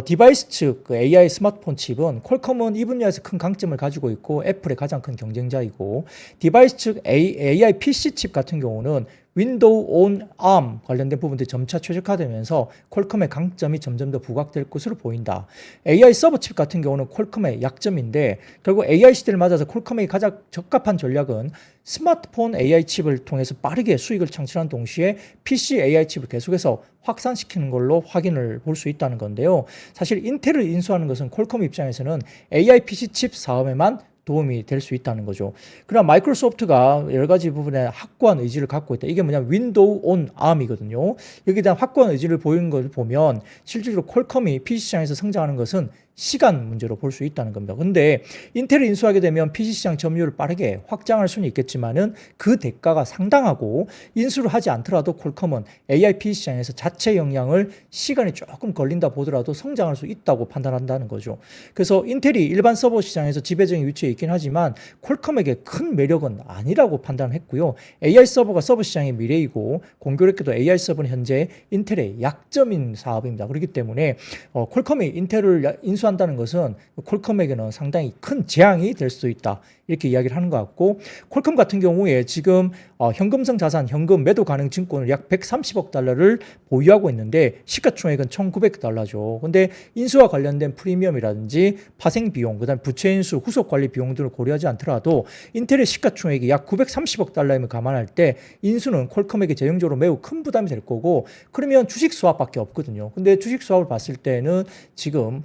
디바이스 측 AI 스마트폰 칩은 퀄컴은 이 분야에서 큰 강점을 가지고 있고 애플의 가장 큰 경쟁자이고, 디바이스 측 AI PC 칩 같은 경우는 윈도우 온 ARM 관련된 부분들이 점차 최적화되면서 퀄컴의 강점이 점점 더 부각될 것으로 보인다. AI 서버 칩 같은 경우는 퀄컴의 약점인데, 결국 AI 시대를 맞아서 퀄컴에게 가장 적합한 전략은 스마트폰 AI 칩을 통해서 빠르게 수익을 창출한 동시에 PC AI 칩을 계속해서 확산시키는 걸로 확인을 볼 수 있다는 건데요. 사실 인텔을 인수하는 것은 퀄컴 입장에서는 AI PC 칩 사업에만 도움이 될 수 있다는 거죠. 그러나 마이크로소프트가 여러 가지 부분에 확고한 의지를 갖고 있다. 이게 뭐냐면 윈도우 온 ARM이거든요. 여기에 대한 확고한 의지를 보이는 걸 보면 실질적으로 퀄컴이 PC시장에서 성장하는 것은 시간 문제로 볼 수 있다는 겁니다. 근데 인텔을 인수하게 되면 PC시장 점유율을 빠르게 확장할 수는 있겠지만은 그 대가가 상당하고, 인수를 하지 않더라도 퀄컴은 AI PC시장에서 자체 역량을 시간이 조금 걸린다 보더라도 성장할 수 있다고 판단한다는 거죠. 그래서 인텔이 일반 서버 시장에서 지배적인 위치에 있긴 하지만 퀄컴에게 큰 매력은 아니라고 판단했고요. AI 서버가 서버 시장의 미래이고, 공교롭게도 AI 서버는 현재 인텔의 약점인 사업입니다. 그렇기 때문에 퀄컴이 인텔을 인수한다는 것은 퀄컴에게는 상당히 큰 재앙이 될 수도 있다, 이렇게 이야기를 하는 것 같고, 퀄컴 같은 경우에 지금 현금성 자산, 현금 매도 가능 증권을 약 130억 달러를 보유하고 있는데 시가총액은 1,900달러죠. 근데 인수와 관련된 프리미엄이라든지 파생 비용, 그다음 부채 인수, 후속 관리 비용 등을 고려하지 않더라도 인텔의 시가총액이 약 930억 달러임을 감안할 때 인수는 퀄컴에게 재정적으로 매우 큰 부담이 될 거고, 그러면 주식 수합밖에 없거든요. 근데 주식 수합을 봤을 때는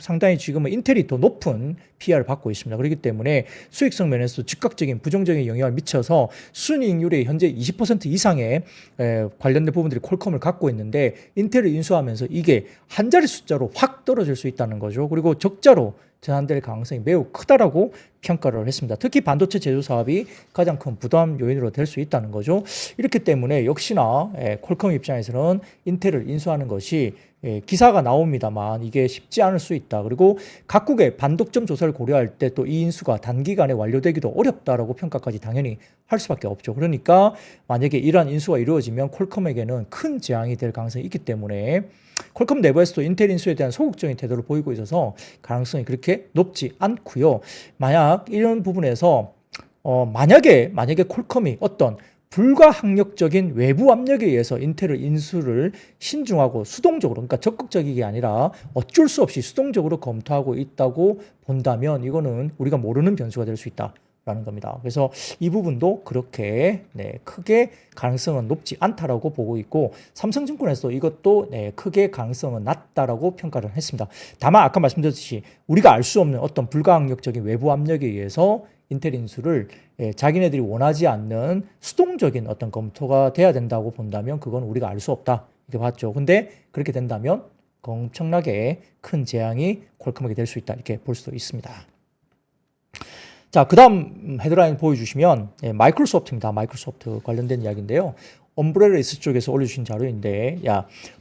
상당히 지금은 인텔이 더 높은 PR을 받고 있습니다. 그렇기 때문에 수익성 면에서 즉각적인 부정적인 영향을 미쳐서 순이익률이 현재 20% 이상의 관련된 부분들이 퀄컴을 갖고 있는데, 인텔을 인수하면서 이게 한 자리 숫자로 확 떨어질 수 있다는 거죠. 그리고 적자로 전환될 가능성이 매우 크다라고 평가를 했습니다. 특히 반도체 제조 사업이 가장 큰 부담 요인으로 될 수 있다는 거죠. 이렇기 때문에 역시나 퀄컴 입장에서는 인텔을 인수하는 것이 기사가 나옵니다만 이게 쉽지 않을 수 있다. 그리고 각국의 반독점 조사를 고려할 때 또 이 인수가 단기간에 완료되기도 어렵다라고 평가까지 당연히 할 수밖에 없죠. 그러니까 만약에 이러한 인수가 이루어지면 퀄컴에게는 큰 재앙이 될 가능성이 있기 때문에 퀄컴 내부에서도 인텔 인수에 대한 소극적인 태도를 보이고 있어서 가능성이 그렇게 높지 않고요. 만약 이런 부분에서 만약에 퀄컴이 어떤 불가항력적인 외부 압력에 의해서 인텔을 인수를 신중하고 수동적으로, 그러니까 적극적이게 아니라 어쩔 수 없이 수동적으로 검토하고 있다고 본다면 이거는 우리가 모르는 변수가 될 수 있다라는 겁니다. 그래서 이 부분도 그렇게 크게 가능성은 높지 않다라고 보고 있고, 삼성증권에서도 이것도 크게 가능성은 낮다라고 평가를 했습니다. 다만 아까 말씀드렸듯이 우리가 알 수 없는 어떤 불가항력적인 외부 압력에 의해서 인텔 인수를 자기네들이 원하지 않는 수동적인 어떤 검토가 돼야 된다고 본다면 그건 우리가 알 수 없다 이렇게 봤죠. 근데 그렇게 된다면 엄청나게 큰 재앙이 퀄컴에게 될 수 있다 이렇게 볼 수도 있습니다. 자, 그 다음 헤드라인 보여주시면 마이크로소프트입니다. 마이크로소프트 관련된 이야기인데요. 엄브레라리스 쪽에서 올려주신 자료인데,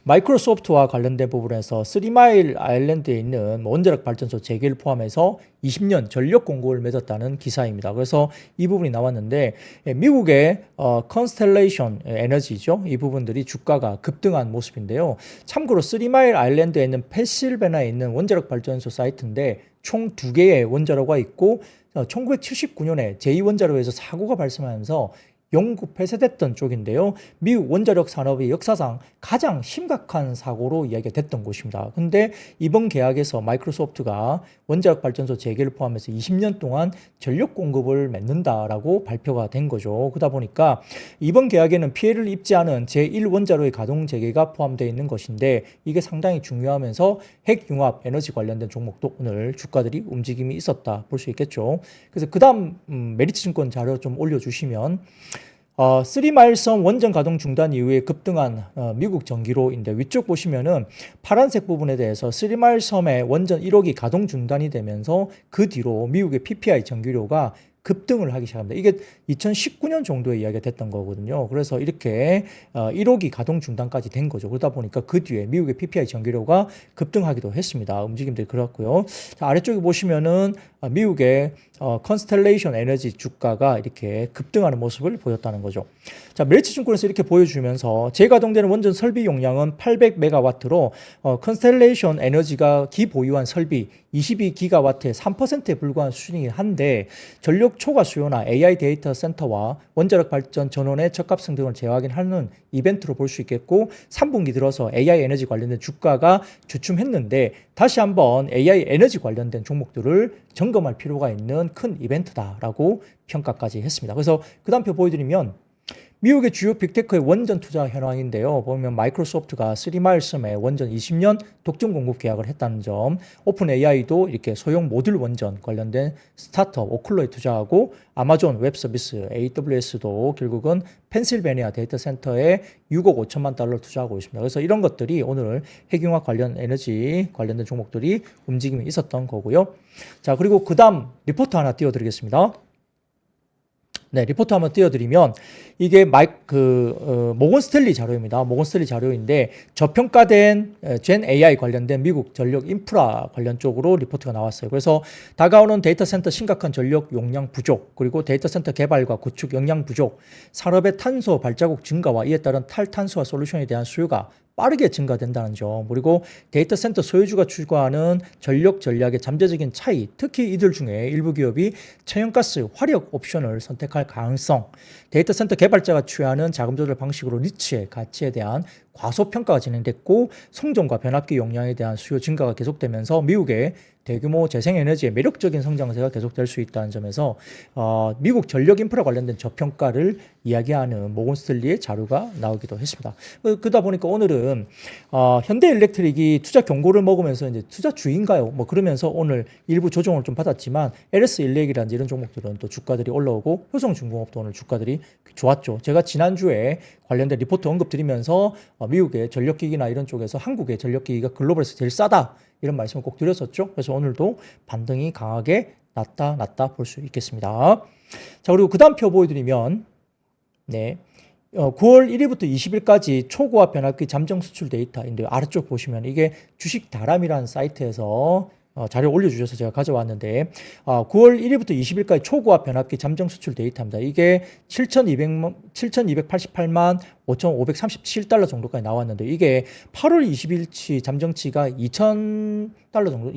마이크로소프트와 관련된 부분에서 3마일 아일랜드에 있는 원자력 발전소 재개를 포함해서 20년 전력 공급을 맺었다는 기사입니다. 그래서 이 부분이 나왔는데, 미국의 컨스텔레이션 에너지죠. 이 부분들이 주가가 급등한 모습인데요. 참고로 3마일 아일랜드에 있는 펜실베니아에 있는 원자력 발전소 사이트인데 총 2개의 원자로가 있고 1979년에 제2원자로에서 사고가 발생하면서 영구 폐쇄됐던 쪽인데요. 미국 원자력 산업의 역사상 가장 심각한 사고로 이야기가 됐던 곳입니다. 근데 이번 계약에서 마이크로소프트가 원자력 발전소 재개를 포함해서 20년 동안 전력 공급을 맺는다라고 발표가 된 거죠. 그러다 보니까 이번 계약에는 피해를 입지 않은 제1원자로의 가동 재개가 포함되어 있는 것인데 이게 상당히 중요하면서 핵융합 에너지 관련된 종목도 오늘 주가들이 움직임이 있었다 볼 수 있겠죠. 그래서 그 다음 메리츠증권 자료 좀 올려주시면 3마일섬 원전 가동 중단 이후에 급등한 미국 전기료인데 위쪽 보시면은 파란색 부분에 대해서 3마일섬의 원전 1호기 가동 중단이 되면서 그 뒤로 미국의 PPI 전기료가 급등을 하기 시작합니다. 이게 2019년 정도에 이야기가 됐던 거거든요. 그래서 이렇게 1호기 가동 중단까지 된 거죠. 그러다 보니까 그 뒤에 미국의 PPI 전기료가 급등하기도 했습니다. 움직임들이 그렇고요. 자, 아래쪽에 보시면은 미국의 컨스텔레이션 에너지 주가가 이렇게 급등하는 모습을 보였다는 거죠. 자, 메리츠증권에서 이렇게 보여주면서 재가동되는 원전 설비 용량은 800메가와트로 컨스텔레이션 에너지가 기보유한 설비 22기가와트의 3%에 불과한 수준이긴 한데 전력 초과 수요나 AI 데이터 센터와 원자력 발전 전원의 적합성 등을 재확인하는 이벤트로 볼 수 있겠고 3분기 들어서 AI 에너지 관련된 주가가 주춤했는데 다시 한번 AI 에너지 관련된 종목들을 점검할 필요가 있는 큰 이벤트다라고 평가까지 했습니다. 그래서 그 다음 표 보여드리면 미국의 주요 빅테크의 원전 투자 현황인데요. 보면 마이크로소프트가 3마일섬에 원전 20년 독점 공급 계약을 했다는 점, 오픈 AI도 이렇게 소형 모듈 원전 관련된 스타트업 오클로에 투자하고 아마존 웹 서비스 AWS도 결국은 펜실베니아 데이터 센터에 6억 5천만 달러 투자하고 있습니다. 그래서 이런 것들이 오늘 핵융합 관련 에너지 관련된 종목들이 움직임이 있었던 거고요. 자, 그리고 그 다음 리포트 하나 띄워드리겠습니다. 네, 리포트 한번 띄워드리면 이게 모건 스탠리 자료입니다. 모건 스탠리 자료인데 저평가된 젠 AI 관련된 미국 전력 인프라 관련 쪽으로 리포트가 나왔어요. 그래서 다가오는 데이터 센터 심각한 전력 용량 부족, 그리고 데이터 센터 개발과 구축 역량 부족, 산업의 탄소 발자국 증가와 이에 따른 탈탄소화 솔루션에 대한 수요가 빠르게 증가된다는 점, 그리고 데이터 센터 소유주가 추구하는 전력 전략의 잠재적인 차이, 특히 이들 중에 일부 기업이 천연가스 화력 옵션을 선택할 가능성, 데이터 센터 개발자가 취하는 자금 조절 방식으로 리츠의 가치에 대한 과소평가가 진행됐고 송전과 변압기 용량에 대한 수요 증가가 계속되면서 미국의 대규모 재생에너지의 매력적인 성장세가 계속될 수 있다는 점에서 미국 전력 인프라 관련된 저평가를 이야기하는 모건 스탠리의 자료가 나오기도 했습니다. 그러다 보니까 오늘은 현대일렉트릭이 투자 경고를 먹으면서 이제 투자 주인가요? 뭐 그러면서 오늘 일부 조정을 좀 받았지만 LS 일렉이라든지 이런 종목들은 또 주가들이 올라오고 효성중공업도 오늘 주가들이 좋았죠. 제가 지난주에 관련된 리포트 언급드리면서 미국의 전력기기나 이런 쪽에서 한국의 전력기기가 글로벌에서 제일 싸다 이런 말씀을 꼭 드렸었죠. 그래서 오늘도 반등이 강하게 났다 볼 수 있겠습니다. 자, 그리고 그 다음 표 보여드리면 9월 1일부터 20일까지 초고압 변압기 잠정 수출 데이터인데 아래쪽 보시면 이게 주식다람이라는 사이트에서 자료 올려주셔서 제가 가져왔는데 9월 1일부터 20일까지 초고압 변압기 잠정 수출 데이터입니다. 이게 7,288만 5,537달러 정도까지 나왔는데 이게 8월 20일치 잠정치가 2,000달러 정도,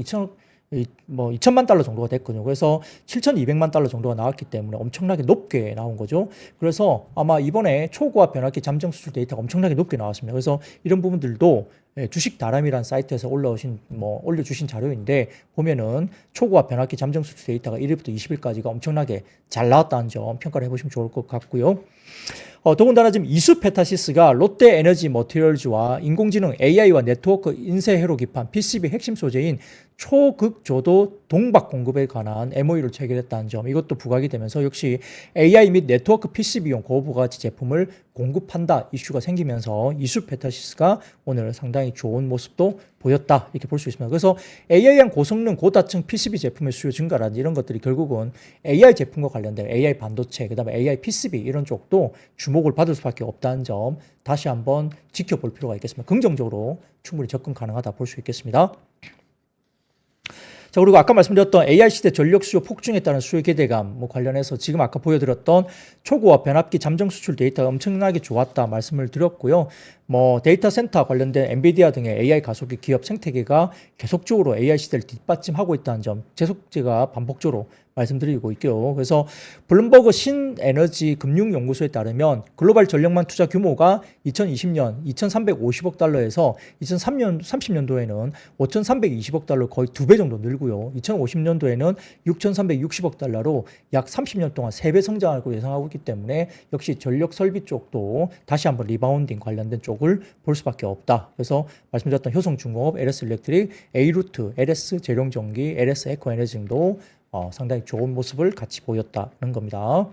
뭐 2천만 달러 정도가 됐거든요. 그래서 7,200만 달러 정도가 나왔기 때문에 엄청나게 높게 나온 거죠. 그래서 아마 이번에 초고압 변압기 잠정 수출 데이터가 엄청나게 높게 나왔습니다. 그래서 이런 부분들도 주식 다람이라는 사이트에서 올려주신 자료인데 보면은 초고압 변압기 잠정 수출 데이터가 1일부터 20일까지가 엄청나게 잘 나왔다는 점 평가를 해보시면 좋을 것 같고요. 더군다나 지금 이수페타시스가 롯데에너지 머티리얼즈와 인공지능 AI와 네트워크 인쇄 회로 기판 PCB 핵심 소재인 초극조도 동박 공급에 관한 MOU를 체결했다는 점, 이것도 부각이 되면서 역시 AI 및 네트워크 PCB용 고부가치 제품을 공급한다 이슈가 생기면서 이수페타시스가 오늘 상당히 좋은 모습도 보였다 이렇게 볼 수 있습니다. 그래서 AI형 고성능 고다층 PCB 제품의 수요 증가라든지 이런 것들이 결국은 AI 제품과 관련된 AI 반도체, 그 다음에 AI PCB 이런 쪽도 주목을 받을 수밖에 없다는 점 다시 한번 지켜볼 필요가 있겠습니다. 긍정적으로 충분히 접근 가능하다 볼 수 있겠습니다. 자, 그리고 아까 말씀드렸던 AI 시대 전력 수요 폭증에 따른 수요 기대감 관련해서 지금 아까 보여드렸던 초고압 변압기 잠정 수출 데이터가 엄청나게 좋았다 말씀을 드렸고요. 데이터 센터 관련된 엔비디아 등의 AI 가속기 기업 생태계가 계속적으로 AI 시대를 뒷받침하고 있다는 점 제가 반복적으로 말씀드리고 있고요. 그래서 블룸버그 신에너지 금융연구소에 따르면 글로벌 전력망 투자 규모가 2020년 2,350억 달러에서 2030년도에는 5,320억 달러 거의 2배 정도 늘고요. 2050년도에는 6,360억 달러로 약 30년 동안 3배 성장하고 예상하고 있기 때문에 역시 전력 설비 쪽도 다시 한번 리바운딩 관련된 쪽을 볼 수밖에 없다. 그래서 말씀드렸던 효성중공업, LS 일렉트릭, A루트, LS 재룡전기, LS 에코에너지 등도 상당히 좋은 모습을 같이 보였다는 겁니다.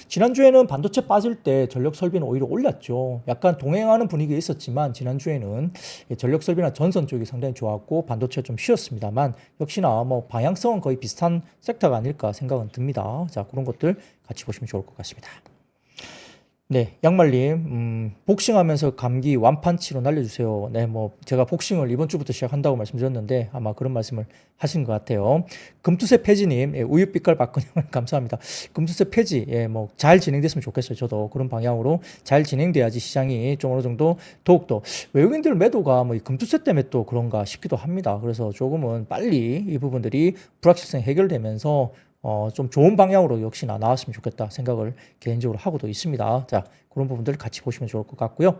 지난주에는 반도체 빠질 때 전력 설비는 오히려 올랐죠. 약간 동행하는 분위기가 있었지만 지난주에는 전력 설비나 전선 쪽이 상당히 좋았고 반도체가 좀 쉬었습니다만 역시나 방향성은 거의 비슷한 섹터가 아닐까 생각은 듭니다. 자, 그런 것들 같이 보시면 좋을 것 같습니다. 네, 양말님, 복싱하면서 감기 완판치로 날려주세요. 네, 제가 복싱을 이번 주부터 시작한다고 말씀드렸는데 아마 그런 말씀을 하신 것 같아요. 금투세 폐지님, 우유빛깔 박근영 감사합니다. 금투세 폐지, 잘 진행됐으면 좋겠어요. 저도 그런 방향으로 잘 진행돼야지 시장이 좀 어느 정도 더욱더 외국인들 매도가 이 금투세 때문에 또 그런가 싶기도 합니다. 그래서 조금은 빨리 이 부분들이 불확실성이 해결되면서 좀 좋은 방향으로 역시나 나왔으면 좋겠다 생각을 개인적으로 하고도 있습니다. 자, 그런 부분들 같이 보시면 좋을 것 같고요.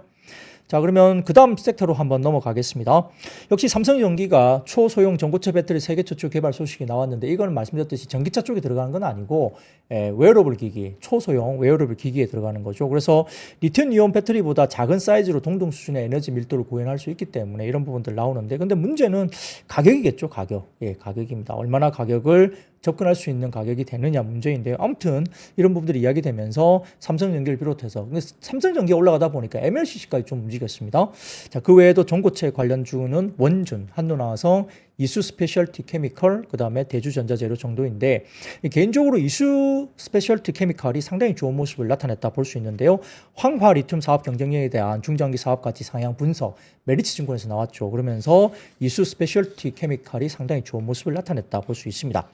자, 그러면 그 다음 섹터로 한번 넘어가겠습니다. 역시 삼성전기가 초소형 전고체 배터리 세계 최초 개발 소식이 나왔는데 이거는 말씀드렸듯이 전기차 쪽에 들어가는 건 아니고 웨어러블 기기, 초소형 웨어러블 기기에 들어가는 거죠. 그래서 리튬 이온 배터리보다 작은 사이즈로 동등 수준의 에너지 밀도를 구현할 수 있기 때문에 이런 부분들 나오는데 근데 문제는 가격이겠죠. 가격입니다. 얼마나 가격을 접근할 수 있는 가격이 되느냐 문제인데요. 아무튼 이런 부분들이 이야기되면서 삼성전기를 비롯해서 삼성전기가 올라가다 보니까 MLCC까지 좀 움직였습니다. 자, 그 외에도 전고체 관련주는 원준, 한노나화성, 이수 스페셜티 케미컬, 그 다음에 대주전자재료 정도인데 개인적으로 이수 스페셜티 케미컬이 상당히 좋은 모습을 나타냈다 볼 수 있는데요. 황화 리튬 사업 경쟁력에 대한 중장기 사업 가치 상향 분석 메리츠 증권에서 나왔죠. 그러면서 이수 스페셜티 케미컬이 상당히 좋은 모습을 나타냈다 볼 수 있습니다.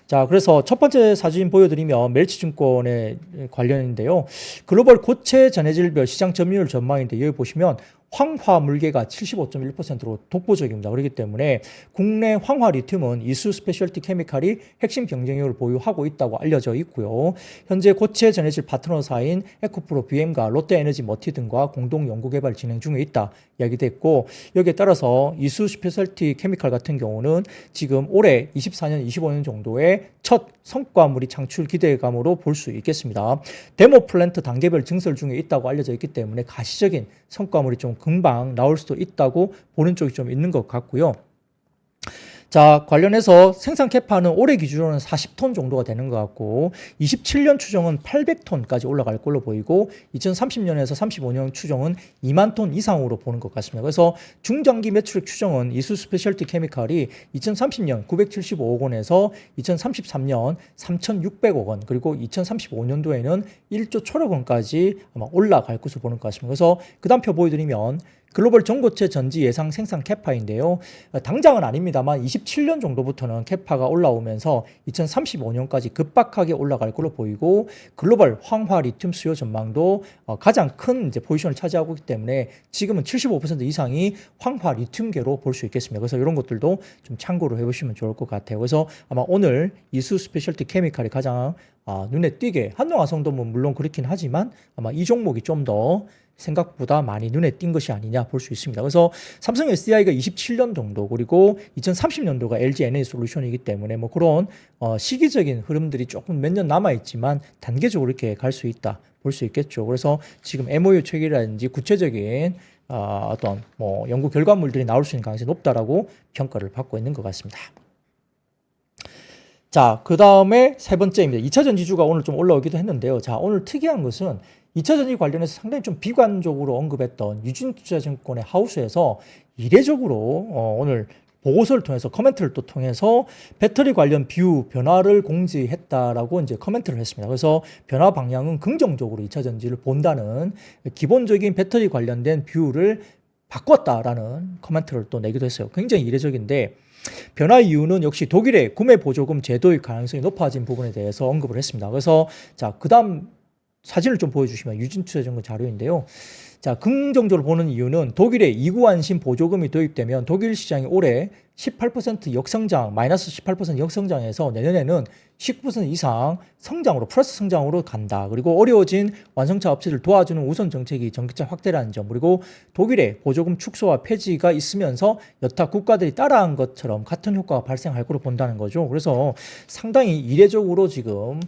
자, 그래서 첫 번째 사진 보여드리면 메리츠 증권의 관련인데요. 글로벌 고체 전해질별 시장 점유율 전망인데 여기 보시면 황화 물계가 75.1%로 독보적입니다. 그렇기 때문에 국내 황화 리튬은 이수 스페셜티 케미칼이 핵심 경쟁력을 보유하고 있다고 알려져 있고요. 현재 고체 전해질 파트너사인 에코프로 BM과 롯데에너지 머티 등과 공동 연구 개발 진행 중에 있다 이야기됐고 여기에 따라서 이수 스페셜티 케미칼 같은 경우는 지금 올해 24년, 25년 정도의 첫 성과물이 창출 기대감으로 볼 수 있겠습니다. 데모 플랜트 단계별 증설 중에 있다고 알려져 있기 때문에 가시적인 성과물이 좀 금방 나올 수도 있다고 보는 쪽이 좀 있는 것 같고요. 자, 관련해서 생산 캐파는 올해 기준으로는 40톤 정도가 되는 것 같고 27년 추정은 800톤까지 올라갈 걸로 보이고 2030년에서 35년 추정은 2만 톤 이상으로 보는 것 같습니다. 그래서 중장기 매출액 추정은 이수 스페셜티 케미칼이 2030년 975억 원에서 2033년 3,600억 원 그리고 2035년도에는 1조 1,000억 원까지 아마 올라갈 것으로 보는 것 같습니다. 그래서 그 다음 표 보여드리면 글로벌 전고체 전지 예상 생산 캐파인데요. 당장은 아닙니다만 27년 정도부터는 캐파가 올라오면서 2035년까지 급박하게 올라갈 걸로 보이고 글로벌 황화 리튬 수요 전망도 가장 큰 이제 포지션을 차지하고 있기 때문에 지금은 75% 이상이 황화 리튬계로 볼 수 있겠습니다. 그래서 이런 것들도 좀 참고로 해보시면 좋을 것 같아요. 그래서 아마 오늘 이수 스페셜티 케미칼이 가장 눈에 띄게 한동화성도 뭐 물론 그렇긴 하지만 아마 이 종목이 좀 더 생각보다 많이 눈에 띈 것이 아니냐 볼 수 있습니다. 그래서 삼성 SDI가 27년 정도 그리고 2030년도가 LG 에너지솔루션이기 때문에 뭐 그런 시기적인 흐름들이 조금 몇 년 남아 있지만 단계적으로 이렇게 갈 수 있다 볼 수 있겠죠. 그래서 지금 MOU 체결이라든지 구체적인 어떤 뭐 연구 결과물들이 나올 수 있는 가능성이 높다라고 평가를 받고 있는 것 같습니다. 자, 그 다음에 세 번째입니다. 2차 전지주가 오늘 좀 올라오기도 했는데요. 자, 오늘 특이한 것은 2차 전지 관련해서 상당히 좀 비관적으로 언급했던 유진투자증권의 하우스에서 이례적으로 오늘 보고서를 통해서 코멘트를 또 통해서 배터리 관련 비유 변화를 공지했다라고 이제 코멘트를 했습니다. 그래서 변화 방향은 긍정적으로 2차 전지를 본다는 기본적인 배터리 관련된 비유를 바꿨다라는 코멘트를 또 내기도 했어요. 굉장히 이례적인데 변화 이유는 역시 독일의 구매 보조금 제도의 가능성이 높아진 부분에 대해서 언급을 했습니다. 그래서 자, 그다음 사진을 좀 보여주시면 유진투자증권 자료인데요. 자, 긍정적으로 보는 이유는 독일의 이구안심 보조금이 도입되면 독일 시장이 올해 18% 역성장, 마이너스 18% 역성장에서 내년에는 19% 이상 성장으로, 플러스 성장으로 간다. 그리고 어려워진 완성차 업체들 도와주는 우선 정책이 전기차 확대라는 점, 그리고 독일의 보조금 축소와 폐지가 있으면서 여타 국가들이 따라한 것처럼 같은 효과가 발생할 거로 본다는 거죠. 그래서 상당히 이례적으로 지금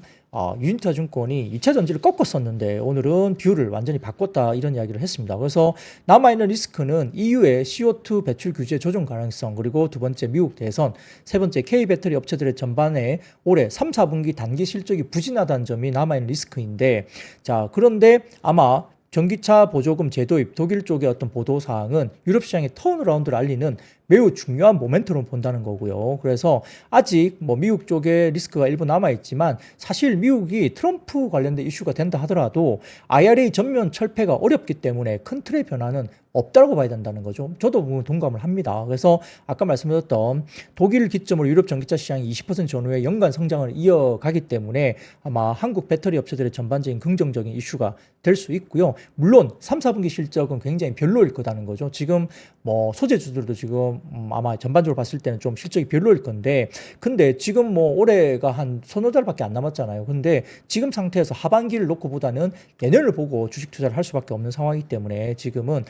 유진투자증권이 2차 전지를 꺾었었는데 오늘은 뷰를 완전히 바꿨다 이런 이야기를 했습니다. 그래서 남아있는 리스크는 EU의 CO2 배출 규제 조정 가능성, 그리고 두 번째 미국 대선, 세 번째 K배터리 업체들의 전반에 올해 3, 4분기 단기 실적이 부진하다는 점이 남아있는 리스크인데, 자, 그런데 아마 전기차 보조금 제도입 독일 쪽의 어떤 보도사항은 유럽 시장의 턴어라운드를 알리는 매우 중요한 모멘텀으로 본다는 거고요. 그래서 아직 뭐 미국 쪽에 리스크가 일부 남아있지만 사실 미국이 트럼프 관련된 이슈가 된다 하더라도 IRA 전면 철폐가 어렵기 때문에 큰 틀의 변화는 없다고 봐야 된다는 거죠. 저도 동감을 합니다. 그래서 아까 말씀드렸던 독일 기점으로 유럽 전기차 시장이 20% 전후의 연간 성장을 이어가기 때문에 아마 한국 배터리 업체들의 전반적인 긍정적인 이슈가 될 수 있고요. 물론 3, 4분기 실적은 굉장히 별로일 거다는 거죠. 지금 뭐 소재주들도 지금 아마 전반적으로 봤을 때는 좀 실적이 별로일 건데, 근데 지금 뭐 올해가 한 서너 달밖에 안 남았잖아요. 근데 지금 상태에서 하반기를 놓고 보다는 내년을 보고 주식 투자를 할 수밖에 없는 상황이기 때문에 지금은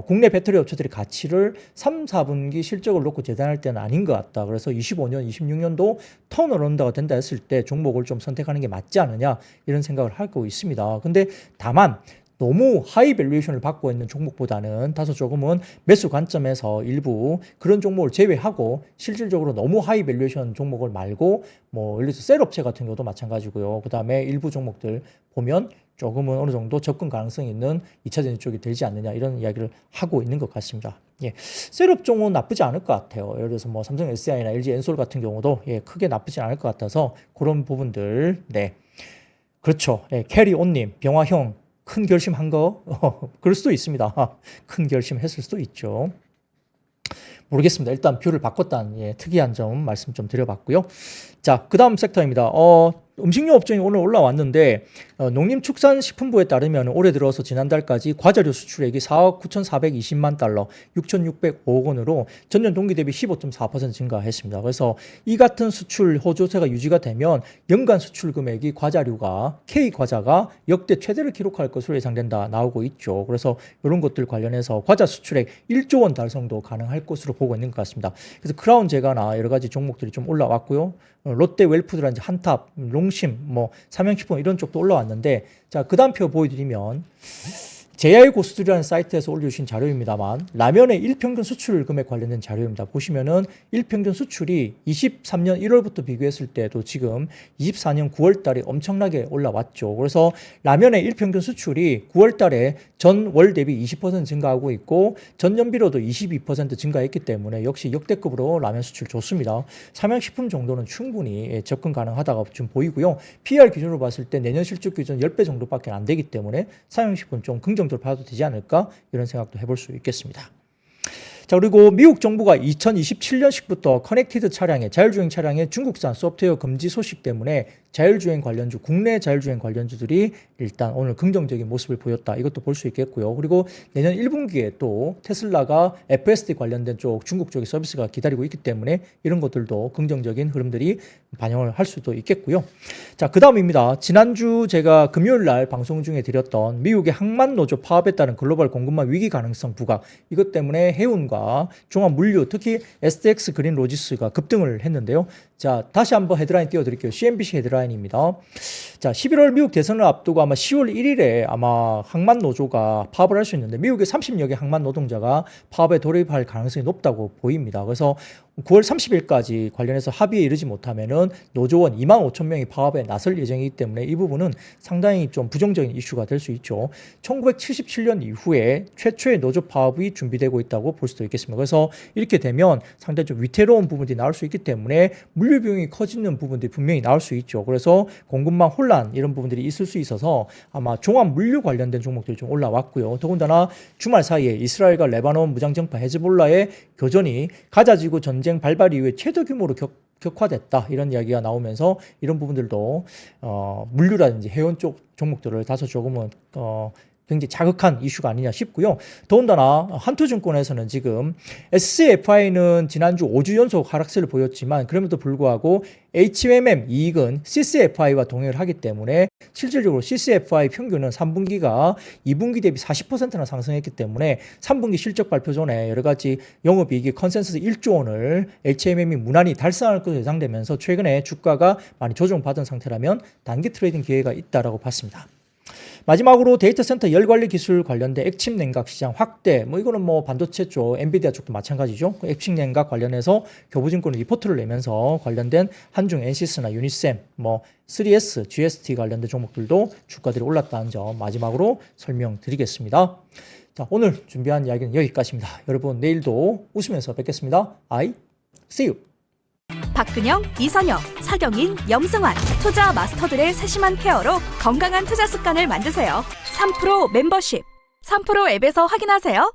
국내 배터리 업체들의 가치를 3, 4분기 실적을 놓고 재단할 때는 아닌 것 같다. 그래서 25년, 26년도 턴어라운드가 된다 했을 때 종목을 좀 선택하는 게 맞지 않느냐 이런 생각을 하고 있습니다. 근데 다만 너무 하이 밸류에이션을 받고 있는 종목보다는 다소 조금은 매수 관점에서 일부 그런 종목을 제외하고 실질적으로 너무 하이 밸류에이션 종목을 말고 뭐 예를 들어서 셀업체 같은 경우도 마찬가지고요. 그 다음에 일부 종목들 보면 조금은 어느 정도 접근 가능성이 있는 2차 전지 쪽이 되지 않느냐 이런 이야기를 하고 있는 것 같습니다. 예, 셀업종은 나쁘지 않을 것 같아요. 예를 들어서 뭐 삼성 SDI나 LG 엔솔 같은 경우도 크게 나쁘지 않을 것 같아서 그런 부분들, 네, 그렇죠. 예, 캐리온님, 병화형 큰 결심한 거? 그럴 수도 있습니다. 큰 결심했을 수도 있죠. 모르겠습니다. 일단 뷰를 바꿨다는 특이한 점 말씀 좀 드려봤고요. 자, 그 다음 섹터입니다. 음식료 업종이 오늘 올라왔는데 농림축산식품부에 따르면 올해 들어서 지난달까지 과자류 수출액이 4억 9,420만 달러, 6,605억 원으로 전년 동기 대비 15.4% 증가했습니다. 그래서 이 같은 수출 호조세가 유지가 되면 연간 수출 금액이 과자류가 K과자가 역대 최대를 기록할 것으로 예상된다 나오고 있죠. 그래서 이런 것들 관련해서 과자 수출액 1조 원 달성도 가능할 것으로 보고 있는 것 같습니다. 그래서 크라운 제과나 여러 가지 종목들이 좀 올라왔고요. 롯데 웰푸드라든지 한탑, 농심, 뭐 삼양식품 이런 쪽도 올라왔는데, 자, 그 다음 표 보여드리면 JI 고수들이라는 사이트에서 올려주신 자료입니다만 라면의 일평균 수출 금액 관련된 자료입니다. 보시면은 일평균 수출이 23년 1월부터 비교했을 때도 지금 24년 9월 달에 엄청나게 올라왔죠. 그래서 라면의 일평균 수출이 9월 달에 전월 대비 20% 증가하고 있고 전년비로도 22% 증가했기 때문에 역시 역대급으로 라면 수출 좋습니다. 삼양식품 정도는 충분히 접근 가능하다고 좀 보이고요. PR 기준으로 봤을 때 내년 실적 기준 10배 정도밖에 안 되기 때문에 삼양식품 좀 긍정 정도로 봐도 되지 않을까 이런 생각도 해볼 수 있겠습니다. 자, 그리고 미국 정부가 2027년식부터 커넥티드 차량의 자율주행 차량의 중국산 소프트웨어 금지 소식 때문에 자율주행 관련주, 국내 자율주행 관련주들이 일단 오늘 긍정적인 모습을 보였다. 이것도 볼 수 있겠고요. 그리고 내년 1분기에 또 테슬라가 FSD 관련된 쪽 중국 쪽의 서비스가 기다리고 있기 때문에 이런 것들도 긍정적인 흐름들이 반영을 할 수도 있겠고요. 자, 그 다음입니다. 지난주 제가 금요일 날 방송 중에 드렸던 미국의 항만 노조 파업에 따른 글로벌 공급망 위기 가능성 부각, 이것 때문에 해운과 종합 물류, 특히 STX 그린 로지스가 급등을 했는데요. 자, 다시 한번 헤드라인 띄워드릴게요. CNBC 헤드라인입니다. 자, 11월 미국 대선을 앞두고 아마 10월 1일에 아마 항만 노조가 파업을 할 수 있는데 미국의 30여 개 항만 노동자가 파업에 돌입할 가능성이 높다고 보입니다. 그래서 9월 30일까지 관련해서 합의에 이르지 못하면은 노조원 25,000명이 파업에 나설 예정이기 때문에 이 부분은 상당히 좀 부정적인 이슈가 될 수 있죠. 1977년 이후에 최초의 노조 파업이 준비되고 있다고 볼 수도 있겠습니다. 그래서 이렇게 되면 상당히 좀 위태로운 부분들이 나올 수 있기 때문에 물류 비용이 커지는 부분들이 분명히 나올 수 있죠. 그래서 공급망 혼란 이런 부분들이 있을 수 있어서 아마 종합 물류 관련된 종목들이 좀 올라왔고요. 더군다나 주말 사이에 이스라엘과 레바논 무장정파 헤즈볼라의 교전이 가자지구 전쟁 발발 이후에 최대 규모로 격화됐다 이런 이야기가 나오면서 이런 부분들도 물류라든지 해운 쪽 종목들을 다소 조금은 굉장히 자극한 이슈가 아니냐 싶고요. 더군다나 한투증권에서는 지금 SCFI는 지난주 5주 연속 하락세를 보였지만 그럼에도 불구하고 HMM 이익은 CCFI와 동행을 하기 때문에 실질적으로 CCFI 평균은 3분기가 2분기 대비 40%나 상승했기 때문에 3분기 실적 발표 전에 여러 가지 영업이익이 컨센서스 1조 원을 HMM이 무난히 달성할 것으로 예상되면서 최근에 주가가 많이 조정받은 상태라면 단기 트레이딩 기회가 있다라고 봤습니다. 마지막으로 데이터 센터 열관리 기술 관련된 액침 냉각 시장 확대, 이거는 반도체 쪽, 엔비디아 쪽도 마찬가지죠. 액침 냉각 관련해서 교부증권이 리포트를 내면서 관련된 한중 엔시스나 유니셈, 3S, GST 관련된 종목들도 주가들이 올랐다는 점 마지막으로 설명드리겠습니다. 자, 오늘 준비한 이야기는 여기까지입니다. 여러분 내일도 웃으면서 뵙겠습니다. I see you. 박근영, 이선영, 사경인, 염승환 투자 마스터들의 세심한 케어로 건강한 투자 습관을 만드세요. 3프로 멤버십 3프로 앱에서 확인하세요.